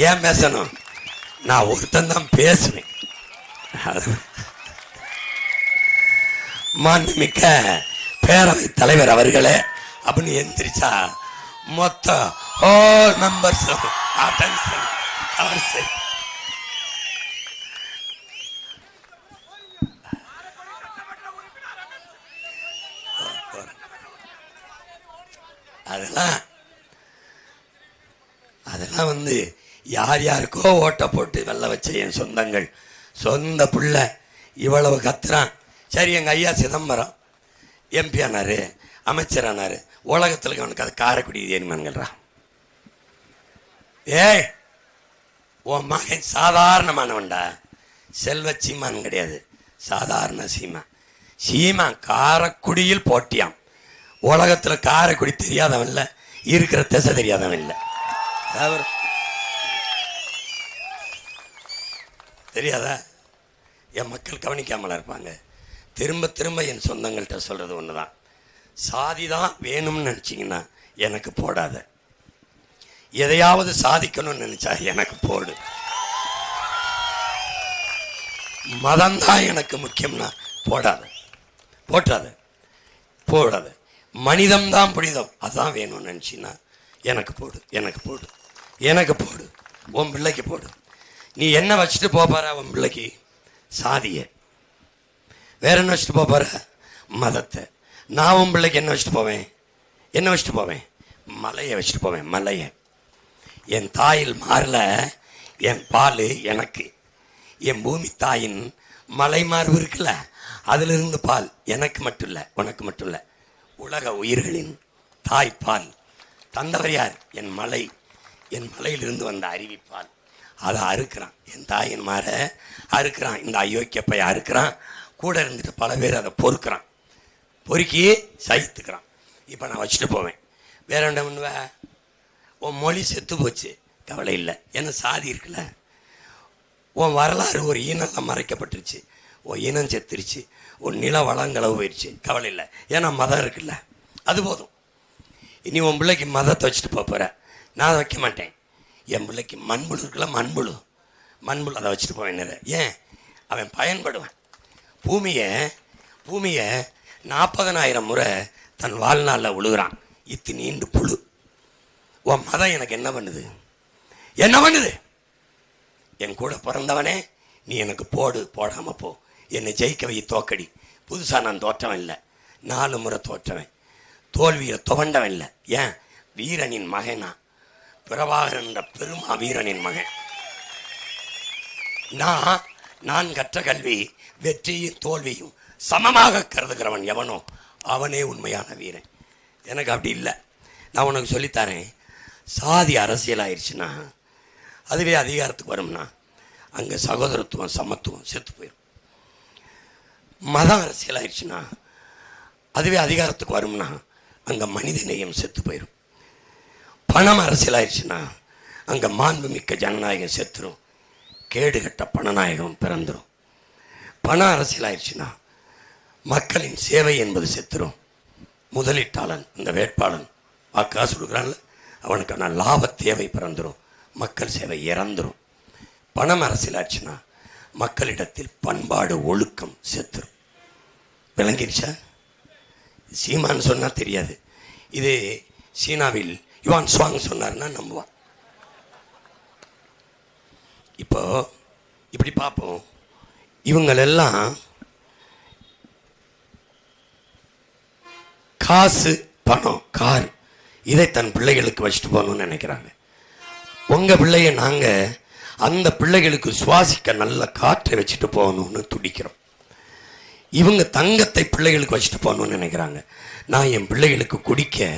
Speaker 2: ஏன் பேசணும்? நான் ஒருத்தன் தான் பேசுவேன். மாண்புமிக்க பேரவை தலைவர் அவர்களே அப்படின்னு எந்திரிச்சா மொத்த all members of attention அவர் சரி. அதெல்லாம் வந்து யார் யாருக்கோ ஓட்ட போட்டு வெல்ல வச்ச என் சொந்தங்கள், சொந்த பிள்ளை இவ்வளவு கத்துறான். சரி, எங்கள் ஐயா சிதம்பரம் எம்பி ஆனார், அமைச்சர் ஆனார். உலகத்தில் அவனுக்கு அது காரைக்குடி ஏன்மான்கிறான். ஏய், உன் மகன் சாதாரணமானவன்டா, செல்வ சீமான் கிடையாது, சாதாரண சீமான் காரைக்குடியில் போட்டியாம். உலகத்தில் காரைக்குடி தெரியாதவன் இல்லை, இருக்கிற திசை தெரியாதவன் இல்லை. தெரியாதா? என் மக்கள் கவனிக்காமல இருப்பாங்க. திரும்ப என் சொந்தங்கள்கிட்ட சொல்றது ஒண்ணுதான், சாதி தான் வேணும்னு நினைச்சிங்கன்னா எனக்கு போடாத. எதையாவது சாதிக்கணும்னு நினைச்சா எனக்கு போடு. மதம் தான் எனக்கு முக்கியம்னா போடாத. மனிதம் தான் புனிதம், அதான் வேணும்னு நினைச்சின்னா எனக்கு போடு. உன் பிள்ளைக்கு போடு. நீ என்ன வச்சுட்டு போப்பார உன் பிள்ளைக்கு? சாதிய. வேற என்ன வச்சுட்டு போப்பார? மதத்தை. நான் உன் பிள்ளைக்கு என்ன வச்சுட்டு போவேன்? மலையை வச்சுட்டு போவேன். மலையை. என் தாயில் மாறல என் பால் எனக்கு. என் பூமி தாயின் மலை மார்பு இருக்குல்ல, அதுல இருந்து பால் எனக்கு மட்டும் இல்லை, உனக்கு மட்டும் இல்லை, உலக உயிர்களின் தாய்ப்பால் தந்தவர் யார்? என் மலையிலிருந்து வந்த அருவிப்பால். அதை அறுக்கிறான் என் தாயின் மாற, அறுக்கிறான் இந்த அயோக்கிய பைய, அறுக்கிறான். கூட இருந்துட்டு பல பேர் அதை பொறுக்கி சகித்துக்கிறான். இப்போ நான் வச்சுட்டு போவேன். வேற என்ன பண்ணுவ? உன் மொழி செத்து போச்சு, கவலை இல்லை, ஏன்னா சாதி இருக்குல்ல. உன் வரலாறு ஒரு ஈனெல்லாம் மறைக்கப்பட்டுருச்சு, உன் இனம் செத்துருச்சு, உன் நில வளங்களவு போயிடுச்சு, கவலை இல்லை, ஏன்னா மதம் இருக்குல்ல, அது போதும். இனி உன் பிள்ளைக்கு மதத்தை வச்சுட்டு போகிற, நான் அதை வைக்க மாட்டேன். என் பிள்ளைக்கு மண்புழு இருக்குல்ல, மண்புழு அதை வச்சுட்டு போவேன். ஏன்? அவன் பயன்படுவான். பூமியை 40,000 முறை தன் வாழ்நாளில் உழுகிறான். நீண்டு புழு. உன் மதம் எனக்கு என்ன பண்ணுது? என் கூட பிறந்தவனே, நீ எனக்கு போடாம போ, என்னை ஜெயிக்க வை, தோக்கடி. புதுசாக நான் தோற்றவன் இல்லை, 4 முறை தோற்றவன், தோல்வியை துவண்டவன் இல்லை. ஏன்? வீரனின் மகனா, பிரபாகரன் என்ற பெருமா வீரனின் மகன். நான் கற்ற கல்வி வெற்றியும் தோல்வியும் சமமாக கருதுகிறவன் எவனோ அவனே உண்மையான வீரன். எனக்கு அப்படி இல்லை. நான் உனக்கு சொல்லித்தரேன். சாதி அரசியல் ஆயிடுச்சுன்னா அதுவே அதிகாரத்துக்கு வரும்னா அங்கே சகோதரத்துவம் சமத்துவம் செத்து போயிடும். மதம் அரசியல் ஆயிடுச்சுன்னா அதுவே அதிகாரத்துக்கு வரும்னா அங்கே மனிதநேயம் செத்து போயிடும். பணம் அரசியல் ஆயிடுச்சுன்னா அங்கே மாண்புமிக்க ஜனநாயகம் செத்துரும், கேடுகட்ட பணநாயகம் பிறந்துடும். பணம் அரசியல் ஆயிடுச்சுன்னா மக்களின் சேவை என்பது செத்துரும். முதலீட்டாளன் அந்த வேட்பாளன் காசு கொடுக்குறான்ல அவனுக்கான லாப தேவை பிறந்துடும், மக்கள் சேவை இறந்துடும். பணம் அரசியல் ஆச்சுன்னா மக்களிடத்தில் பண்பாடு ஒழுக்கம் செத்துரும். விளங்கிருச்சா? சீமான் சொன்னா தெரியாது, இது சீனாவில் யுவான் சுவாங் சொன்னார்னா நம்புவான். இப்போ இப்படி பார்ப்போம். இவங்களெல்லாம் காசு பணம் கார் இதை தன் பிள்ளைகளுக்கு வச்சுட்டு போகணும்னு நினைக்கிறாங்க. உங்கள் பிள்ளைய நாங்கள் அந்த பிள்ளைகளுக்கு சுவாசிக்க நல்ல காற்றை வச்சுட்டு போகணும்னு துடிக்கிறோம். இவங்க தங்கத்தை பிள்ளைகளுக்கு வச்சுட்டு போகணும்னு நினைக்கிறாங்க. நான் என் பிள்ளைகளுக்கு குடிக்க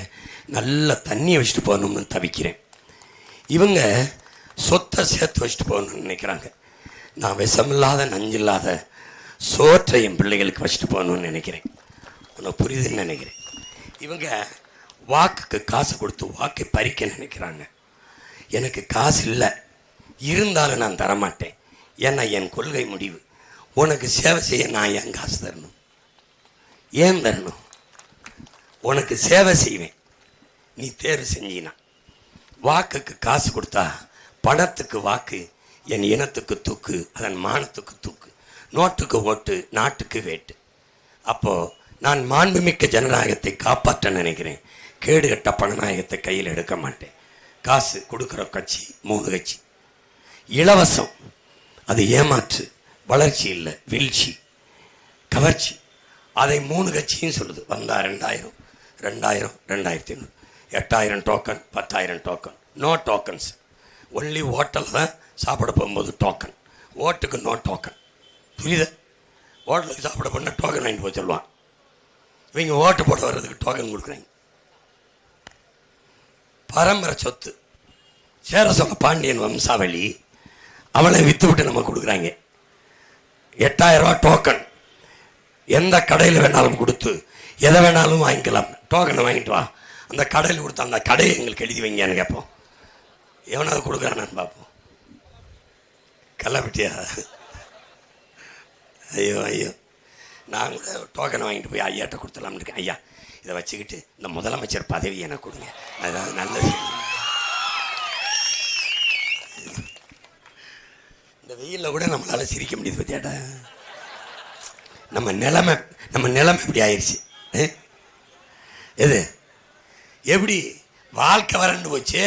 Speaker 2: நல்ல தண்ணியை வச்சுட்டு போகணும்னு தவிக்கிறேன். இவங்க சொத்தை சேர்த்து வச்சுட்டு போகணும்னு நினைக்கிறாங்க. நான் விஷமில்லாத நஞ்சில்லாத சோற்றை என் பிள்ளைகளுக்கு வச்சுட்டு போகணும்னு நினைக்கிறேன். உனக்கு புரியுதுன்னு நினைக்கிறேன். இவங்க வாக்குக்கு காசு கொடுத்து வாக்கை பறிக்க நினைக்கிறாங்க. எனக்கு காசு இல்லை, இருந்தாலும் நான் தரமாட்டேன். ஏன்னா என் கொள்கை முடிவு. உனக்கு சேவை செய்ய நான் ஏன் காசு தரணும்? ஏன் தரணும்? உனக்கு சேவை செய்வேன், நீ தேர்வு செஞ்சினா. வாக்குக்கு காசு கொடுத்தா பணத்துக்கு வாக்கு, என் இனத்துக்கு தூக்கு, அதன் மானத்துக்கு தூக்கு, நோட்டுக்கு ஓட்டு, நாட்டுக்கு வேட்டு. அப்போது நான் மாண்புமிக்க ஜனநாயகத்தை காப்பாற்ற நினைக்கிறேன், கேடுகட்ட பணநாயகத்தை கையில் எடுக்க மாட்டேன். காசு கொடுக்குற கட்சி 3 கட்சி. இலவசம் அது ஏமாற்று, வளர்ச்சி இல்லை, வீழ்ச்சி, கவர்ச்சி. அதை 3 கட்சியும் சொல்லுது. வந்தா 2000, 2000, 2500, 8000 token, 10,000 token. No tokens, only ஹோட்டலில் தான் சாப்பிட போகும்போது டோக்கன், ஓட்டுக்கு நோ டோக்கன். புரியுது? ஹோட்டலுக்கு சாப்பிட போனால் டோக்கன் வாங்கிட்டு போய் சொல்லுவான். இவங்க ஓட்டு போட வர்றதுக்கு டோக்கன் கொடுக்குறாங்க. பரம்பரை சொத்து சேர சொல்ல பாண்டியன் வம்சாவளி, அவளை விற்று விட்டு நம்ம கொடுக்குறாங்க. 8000 ரூபா டோக்கன். எந்த கடையில் வேணாலும் கொடுத்து எதை வேணாலும் வாங்கிக்கலாம். டோக்கனை வாங்கிட்டு வா, அந்த கடையில் கொடுத்தா அந்த கடையை எங்களுக்கு எழுதி வைங்கன்னு கேட்போம். எவனாவது கொடுக்குறானு பார்ப்போம். கள்ளப்பட்டியா? ஐயோ ஐயோ, நான் கூட டோக்கனை வாங்கிட்டு போய் ஐயாட்ட கொடுத்துலாம்னு இருக்கேன். ஐயா இதை வச்சுக்கிட்டு இந்த முதலமைச்சர் பதவி எனக்கு கொடுங்க, அதாவது நல்லது. இந்த வெயிலில் கூட நம்மளால சிரிக்க முடியுது பத்தியாடா. நம்ம நிலைமை இப்படி ஆயிடுச்சு. எது எப்படி வாழ்க்கை வறண்டு போச்சு,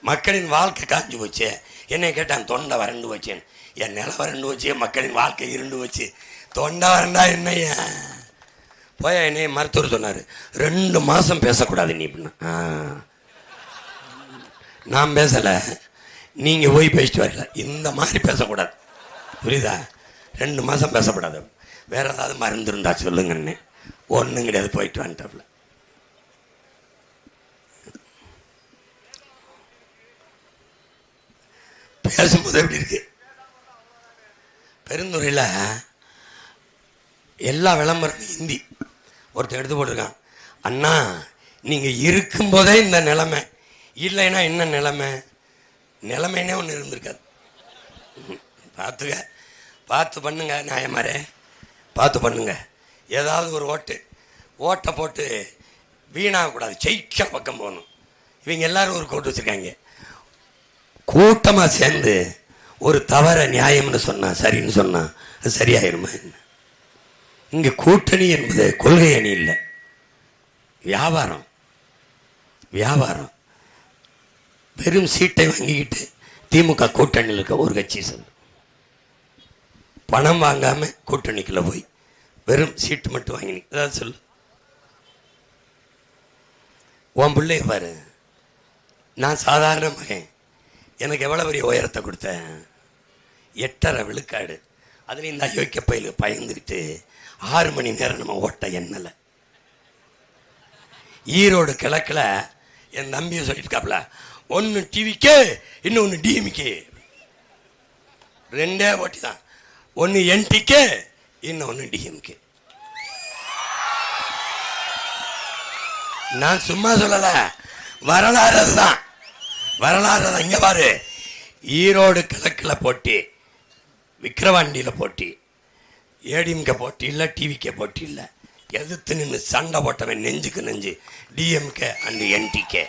Speaker 2: மக்களின் வாழ்க்கை காஞ்சு போச்சு. என்னை கேட்டான் தொண்டை வறண்டு போச்சேன்னு. என் நிலம் வறண்டு போச்சு, மக்களின் வாழ்க்கை இருண்டு போச்சு. தொண்டை வறண்டா என்னைய போய் என்னைய மருத்துவர் சொன்னார், 2 மாதம் பேசக்கூடாது நீ அப்படின்னா. நான் பேசலை, நீங்கள் போய் பேசிட்டு வரல. இந்த மாதிரி பேசக்கூடாது, புரியுதா? 2 மாதம் பேசக்கூடாது. வேற ஏதாவது மருந்து இருந்தா சொல்லுங்கன்னு. ஒன்றும் கிடையாது, போயிட்டு வந்துட்டாப்புல. பேசும்போது எப்படி இருக்கு? பெருந்துறையில் எல்லா விளம்பரமும் ஹிந்தி. ஒருத்தர் எடுத்து போட்டிருக்கான், அண்ணா நீங்கள் இருக்கும்போதே இந்த நிலைமை, இல்லைன்னா என்ன நிலைமை? நிலைமைன்னே ஒன்று இருந்திருக்காது. பார்த்து பண்ணுங்க நியாயமாரே, பார்த்து பண்ணுங்க. ஏதாவது ஒரு ஓட்டை போட்டு வீணாகக்கூடாது, ஜெயிச்ச பக்கம் போகணும். இவங்க எல்லாரும் ஒரு கோட்டு வச்சுருக்காங்க. கூட்டமாக சேர்ந்து ஒரு தவற நியாயம்னு சொன்னா, சரின்னு சொன்னா அது சரியாயிருமா என்ன? இங்கே கூட்டணி என்பது கொள்கை அணி இல்லை, வியாபாரம். வெறும் சீட்டை வாங்கிக்கிட்டு திமுக கூட்டணியில் இருக்க ஒரு கட்சி சொல்லு, பணம் வாங்காம கூட்டணிக்குள்ள போய் வெறும் சீட்டு மட்டும் வாங்கி ஏதாவது சொல்லு. உன் பிள்ளைய பாரு, நான் சாதாரண மகன், எனக்கு எவ்வளோ பெரிய உயரத்தை கொடுத்தேன், 8.5 விழுக்காடு. அதில் இந்த அயோக்கிய பயிலுக்கு பயந்துக்கிட்டு 6 மணி நேரம் நம்ம ஓட்ட எண்ணலை. ஈரோடு கிழக்கில் என் தம்பியை சொல்லியிருக்காப்புல, ஒன்று டிவிக்கே இன்னொன்று டிஎம்கே, ரெண்டே போட்டி தான். ஒன்று என்டிக்கே இன்னொன்று டிஎம்கே. நான் சும்மா சொல்லல, வரலாறு தான், வரலாறு தான். இங்க பாரு, ஈரோடு கிழக்கில் போட்டி, விக்கிரவாண்டியில் போட்டி, ஏடிஎம்கே போட்டி இல்லை, டிவிக்கே போட்டி இல்லை. எதிர்த்து நின்று சண்டை போட்டவன் நெஞ்சுக்கு நெஞ்சு டிஎம்கே அண்ட் என்டிகே.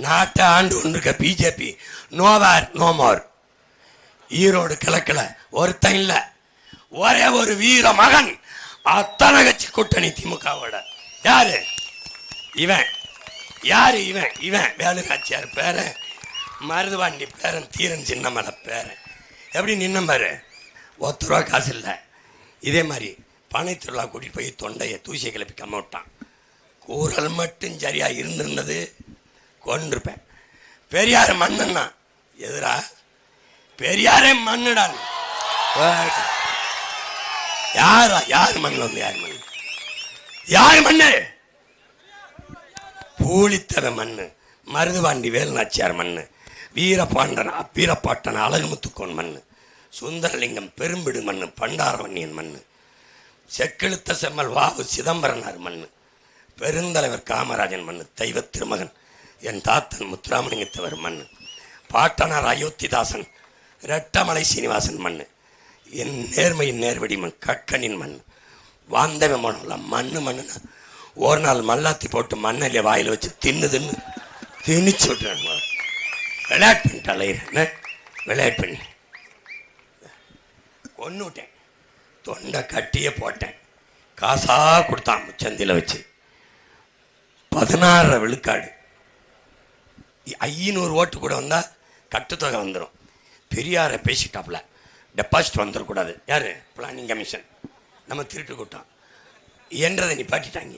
Speaker 2: நாட்டை ஆண்டு கொண்டிருக்க பிஜேபி நோவார் நோமோர். ஈரோடு கிழக்கில் ஒருத்தன் இல்லை, ஒரே ஒரு வீர மகன். அத்தனை கட்சி கூட்டணி திமுகவோட. யாரு இவன்? யாரு இவன்? இவன் வேலுநாச்சியார் பேரன், மருதுவாண்டி பேரன், தீரன் சின்னமலை பேரன். எப்படி நின்ன பாரு, 10 ரூபா காசு இல்லை. இதே மாதிரி பனை திருவிழா கூட்டிட்டு போய் தொண்டையை தூசியை கிளப்பி கம்ம விட்டான். கூறல் மட்டும் சரியா இருந்திருந்தது கொண்டிருப்பேன். பெரியார் மண்ணுன்னா எதிரா? பெரியாரே மண்ணுடான். யாரா? யார் மண்ணு வந்து? யார் மண்ணு? யார் மண்ணு? பூலித்தன மண்ணு, மருதுவாண்டி வேலுநாச்சியார் மண்ணு, வீரபாண்டன் வீரப்பாட்டன் அழகுமுத்துக்கோன் மண்ணு, சுந்தரலிங்கம் பெரும்பிடு மண்ணு, பண்டாரவன்னியன் மண்ணு, செக்கெழுத்த செம்மல் வாவு சிதம்பரனார் மண்ணு, பெருந்தலைவர் காமராஜன் மண்ணு, தெய்வ திருமகன் என் தாத்தன் முத்துராமலிங்கத்தவர் மண்ணு, பாட்டனார் அயோத்திதாசன் ரெட்டமலை சீனிவாசன் மண்ணு, என் நேர்மையின் நேர்வடி மண் கக்கனின் மண், வாந்தவ மண்ணெல்லாம் மண்ணு. மண்ணுன்னா ஒரு நாள் மல்லாத்தி போட்டு மண்ணிலே வாயில் வச்சு தின்னு திணிச்சு விட்டுறாங்க. விளையாட்டு பண்ணிட்டு அலையிறேன், விளையாட்டு பண்ணி கொண்டு விட்டேன். தொண்டை கட்டியே போட்டேன். காசா கொடுத்தான் முச்சந்தியில் வச்சு. 16 விழுக்காடு. 500 ஓட்டு கூட வந்தால் கட்டுத்தொகை வந்துடும். பெரியாரை பேசிட்டாப்புல, டெபாசிட் வந்துடக்கூடாது. யார்? Planning commission. நம்ம திருட்டு கூட்டம் என்றதை நிப்பாட்டிட்டாங்க.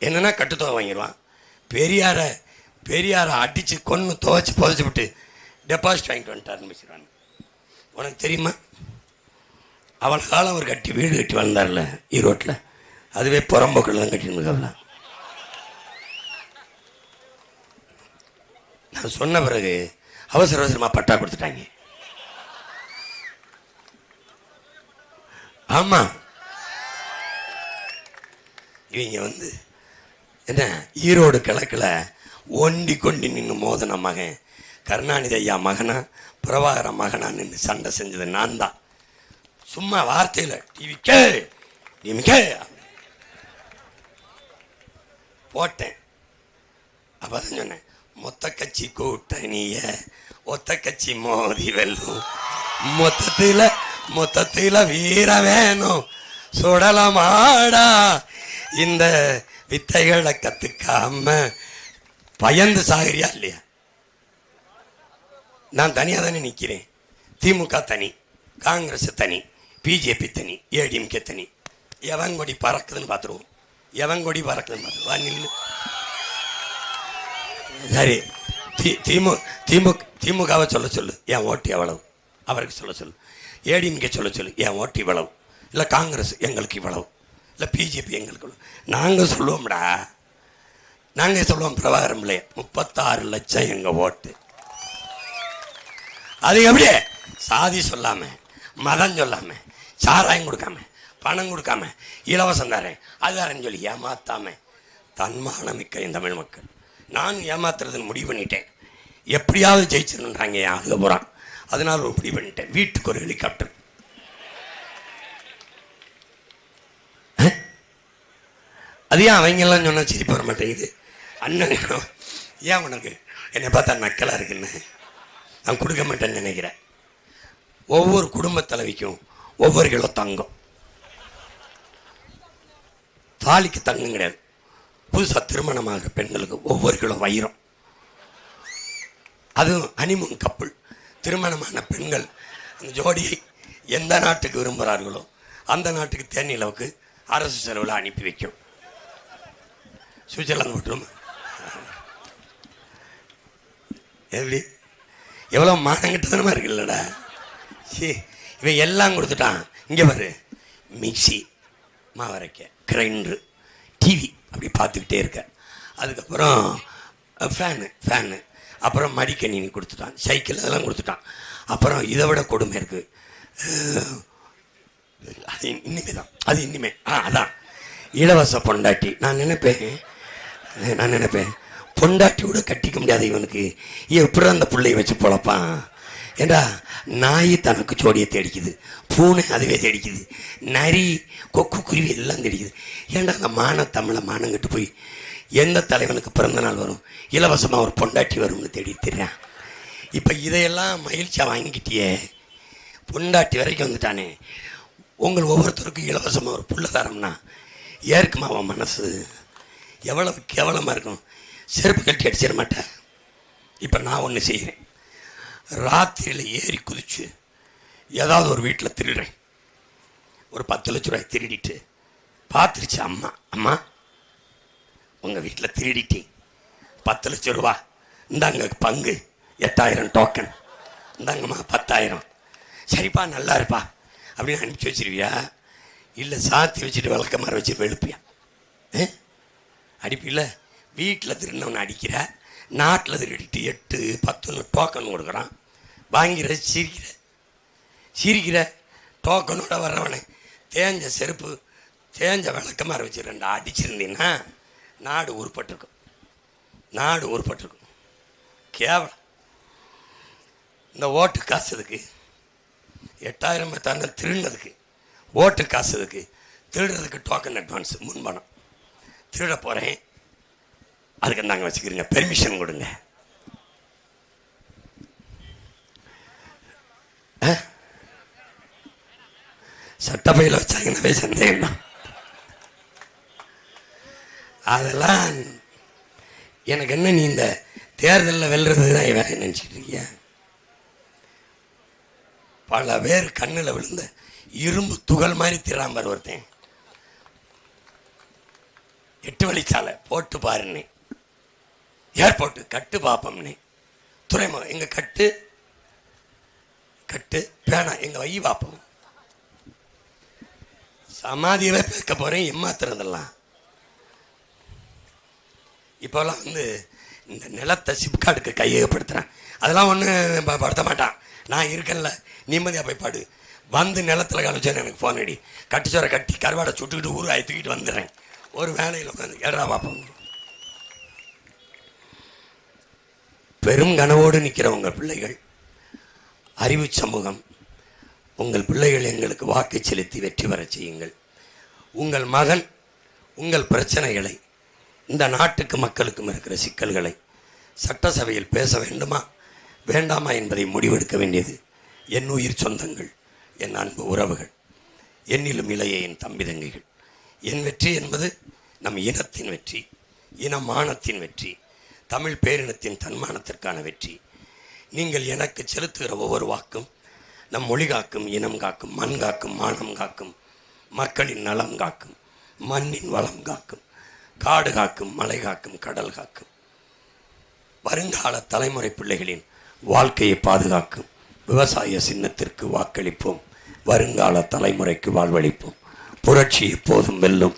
Speaker 2: என்னன்னா கட்டுத்தொகை வாங்கிடுவான். பெரியாரை அடித்து கொன்று துவைச்சி புதைச்சி விட்டு டெபாசிட் வாங்கிட்டு வந்துட்டு ஆரம்பிச்சிடுவாங்க. உனக்கு தெரியுமா? அவளை காலம் அவர் கட்டி வீடு கட்டி வந்தார்ல ஈரோட்டில், அதுவே புறம்போக்கில் தான் கட்டின்னு. நான் சொன்ன பிறகு அவசர அவசரமாக பட்டா கொடுத்துட்டாங்க. ஆமா, இவங்க வந்து என்ன ஈரோடு கிழக்கில் ஒண்டி கொண்டி நின்று மோதன மகன் கருணாநிதி ஐயா மகனா பிரபாகர மகனா நின்று சண்டை செஞ்சது நான் தான். சும்மா வார்த்தையில் டிவிக்கே டிவிக்கே போட்டேன். அப்பதான் சொன்னேன், மொத்த கட்சி கூட்டணிய ஒத்த கட்சி மோதி வெல்லும், மொத்தத்தில் வீர வேணும் சுடலமாடா. இந்த வித்தைகளை கத்துக்காம பயந்து சாகரியா இல்லையா? நான் தனியா தானே நிக்கிறேன். திமுக தனி, காங்கிரஸ் தனி, பிஜேபி தனி, ஏடிஎம்கே தனி. எவன் கொடி பறக்குதுன்னு பார்த்துருவோம். எவன் கொடி பறக்குதுன்னு பார்த்துருவா. நில்லு. சரி, திமுகவை சொல்ல சொல்லு, என் ஓட்டு எவ்வளவு, அவருக்கு சொல்ல சொல்லு. ஏடிஎம்கே சொல்ல சொல்லு, என் ஓட்டு இவ்வளவு. இல்லை காங்கிரஸ் எங்களுக்கு இவ்வளவு, இல்லை பிஜேபி எங்களுக்கு இவ்வளவு. நாங்கள் சொல்லுவோம்டா, நாங்கள் சொல்லுவோம் பிரபாகரம் பிள்ளைய 36 லட்சம் எங்கள் ஓட்டு. அது எப்படியே சாதி சொல்லாம, மதம் சொல்லாம, சாராயம் கொடுக்காம, பணம் கொடுக்காம, இலவசம் தரேன் அதுதாரன்னு சொல்லி ஏமாத்தாம தன்மானமிக்க என் தமிழ் மக்கள். நானும் ஏமாத்துறதுன்னு முடிவு பண்ணிட்டேன். எப்படியாவது ஜெயிச்சிருன்றாங்க என் ஆளுக போகிறான். அதனால ஒரு முடிவு பண்ணிட்டேன், வீட்டுக்கு ஒரு ஹெலிகாப்டர். அது ஏன் அவங்கெல்லாம் சொன்னால் சிரிப்பு வர மாட்டேங்குது? அண்ணன் ஏன் உனக்கு என்னை பார்த்தா நக்கலாக இருக்குன்னு நான் கொடுக்க மாட்டேன்னு நினைக்கிறேன். ஒவ்வொரு குடும்ப தலைவிக்கும் ஒவ்வொரு கிலோ தங்கம். தாலிக்கு தங்கம் கிடையாது, புதுசாக திருமணமாகிற பெண்களுக்கு ஒவ்வொரு கிலோ வைரம். அதுவும் ஹனிமூன் கப்புள் திருமணமான பெண்கள் அந்த ஜோடியை எந்த நாட்டுக்கு விரும்புகிறார்களோ அந்த நாட்டுக்கு தேனிலவுக்கு அரசு செலவில் அனுப்பி வைக்கும். சுவிட்சர்லாந்து மட்டும் எப்படி எவ்வளோ மானங்கிட்டதனமா இருக்குல்லடா. இவன் எல்லாம் கொடுத்துட்டான். இங்கே பாரு, மிக்சி, மாவரைக்க, கிரைண்டரு, டிவி அப்படி பார்த்துக்கிட்டே இருக்க. அதுக்கப்புறம் ஃபேனு அப்புறம் மடிக்கணினி கொடுத்துட்டான், சைக்கிள் அதெல்லாம் கொடுத்துட்டான். அப்புறம் இதை விட கொடுமை இருக்குது, அது இனிமே அதான் இலவச பொண்டாட்டி. நான் நினைப்பேன் பொண்டாட்டியோட கட்டிக்க முடியாது இவனுக்கு, எப்படி அந்த பிள்ளையை வச்சு பொழப்பான். ஏண்டா நாய் தனக்கு ஜோடியை தேடிக்குது, பூனை அதுவே தேடிக்குது, நரி கொக்கு குருவி எல்லாம் தேடிக்குது. ஏண்டா அந்த தமிழை மானங்கிட்டு போய் எந்த தலைவனுக்கு பிறந்த நாள் வரும் இலவசமாக ஒரு பொண்டாட்டி வரும்னு தேடி தெரியான். இப்போ இதையெல்லாம் மகிழ்ச்சியாக வாங்கிட்டியே, பொண்டாட்டி வரைக்கும் வந்துட்டானே. உங்கள் ஒவ்வொருத்தருக்கும் இலவசமாக ஒரு புள்ள தரம்னா ஏற்குமா அவன் மனசு? எவ்வளவு கேவலமாக இருக்கும். செருப்பு கட்டி அடிச்சிட மாட்டேன். இப்போ நான் ஒன்று செய்கிறேன், ராத்திரியில் ஏறி குதிச்சு ஏதாவது ஒரு வீட்டில் திருடுறேன். ஒரு 10 லட்ச ரூபாய் திருடிட்டு பார்த்துருச்சு அம்மா உங்கள் வீட்டில் திருடிட்டேன், 10 லட்ச ரூபா இந்தாங்க பங்கு, 8000 டோக்கன் இந்தாங்கம்மா 10,000. சரிப்பா நல்லா இருப்பா அப்படின்னு அனுப்பிச்சி வச்சிருவியா? இல்லை சாத்தி வச்சுட்டு விளக்க மாதிரி வச்சு வெளுப்பியா? அடிப்பில்ல. வீட்டில் திருடினவனை அடிக்கிற, நாட்டில் திருடிட்டு 8, 10 டோக்கன் கொடுக்குறான், வாங்கிற சிரிக்கிற டோக்கனோட வர்றவனை தேஞ்ச செருப்பு தேஞ்ச விளக்க மாதிரி வச்சு 2 அடிச்சிருந்தீங்கன்னா நாடு உருப்பட்டிருக்கும். கேவலம். இந்த ஓட்டு காசுதுக்கு 8000 10,000 திருடினதுக்கு, ஓட்டு காசுதுக்கு, திருடுறதுக்கு டோக்கன் அட்வான்ஸ் முன்பணம். திருட போகிறேன், அதுக்கு நாங்கள் வச்சுக்கிறீங்க, பெர்மிஷன் கொடுங்க. சட்டப்பையில் வச்சாங்கன்னாவே சந்தேகம் தான். அதெல்லாம் எனக்கு என்ன, நீ இந்த தேர்தலில் வெல்றது தான் வேலை நினச்சிட்டு இருக்கிய? பல பேர் கண்ணில் விழுந்த இரும்பு துகள் மாதிரி திராம்பர் ஒருத்தன் 8 வழிச்சாலை போட்டு பாருன்னு, ஏர்போர்ட்டு கட்டு பார்ப்போம்னே, துறைமுகம் எங்க கட்டு பேனா எங்க வை பார்ப்போம், சமாதியில பேக்க போறேன் ஏமாத்துறதெல்லாம். இப்போல்லாம் இந்த நிலத்தை சிப்கார்டுக்கு கையகப்படுத்துறேன், அதெல்லாம் ஒன்றும் படுத்த மாட்டான். நான் இருக்கேன்ல, நிம்மதியாக போய் பாடு. வந்து நிலத்தில் கழிச்சேன்னு எனக்கு ஃபோன் அடி, கட்டுச்சோரை கட்டி கருவாடை சுட்டுக்கிட்டு ஊராய் தூக்கிட்டு வந்துடுறேன். ஒரு வேலையில் உட்காந்து எடா பார்ப்போம். பெரும் கனவோடு நிற்கிற உங்கள் பிள்ளைகள், அறிவு சமூகம், உங்கள் பிள்ளைகள் எங்களுக்கு வாக்கு செலுத்தி வெற்றி பெற செய்யுங்கள். உங்கள் மகன் உங்கள் பிரச்சனைகளை, இந்த நாட்டுக்கு மக்களுக்கும் இருக்கிற சிக்கல்களை சட்டசபையில் பேச வேண்டுமா வேண்டாமா என்பதை முடிவெடுக்க வேண்டியது என் உயிர் சொந்தங்கள், என் அன்பு உறவுகள், என்னிலும் இளைய என் தம்பி தங்கைகள். என் வெற்றி என்பது நம் இனத்தின் வெற்றி, இனமானத்தின் வெற்றி, தமிழ் பேரினத்தின் தன்மானத்திற்கான வெற்றி. நீங்கள் எனக்கு செலுத்துகிற ஒவ்வொரு வாக்கும் நம் மொழி காக்கும், இனம் காக்கும், மண் காக்கும், மானம் காக்கும், மக்களின் நலம் காக்கும், மண்ணின் வளம் காக்கும், காடு காக்கும், மலை காக்கும், கடல் காக்கும், வருங்கால தலைமுறை பிள்ளைகளின் வாழ்க்கையை பாதுகாக்கும். விவசாய சின்னத்திற்கு வாக்களிப்போம், வருங்கால தலைமுறைக்கு வாழ்வளிப்போம். புரட்சி எப்போதும் வெல்லும்.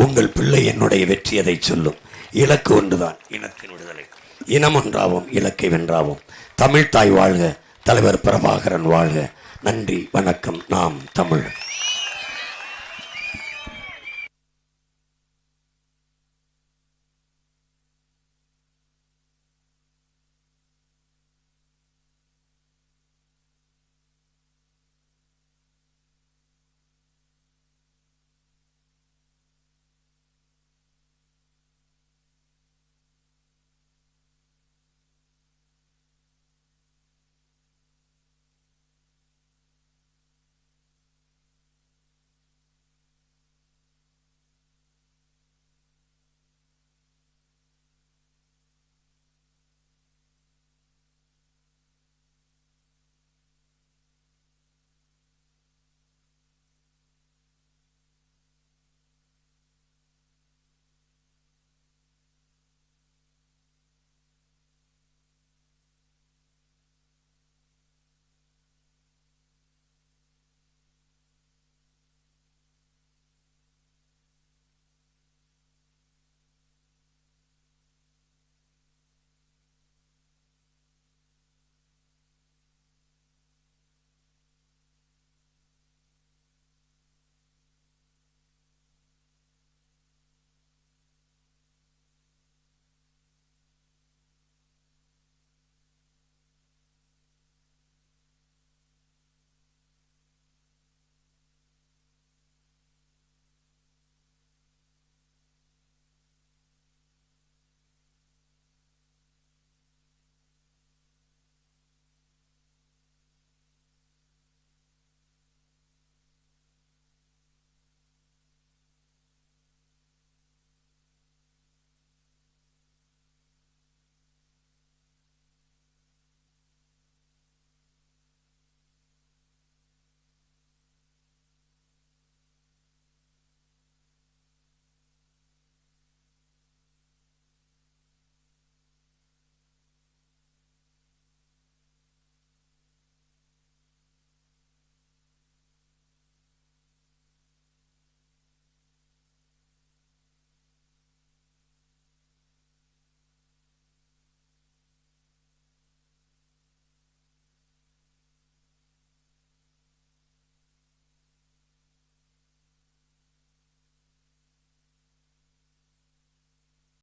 Speaker 2: உங்கள் பிள்ளை என்னுடைய வெற்றி அதை சொல்லும். இலக்கு ஒன்றுதான், இனத்தின் விடுதலை. இனம் ஒன்றாவோம், இலக்கை வென்றாவோம். தமிழ் தாய் வாழ்க, தலைவர் பிரபாகரன் வாழ்க. நன்றி, வணக்கம். நாம் தமிழ்.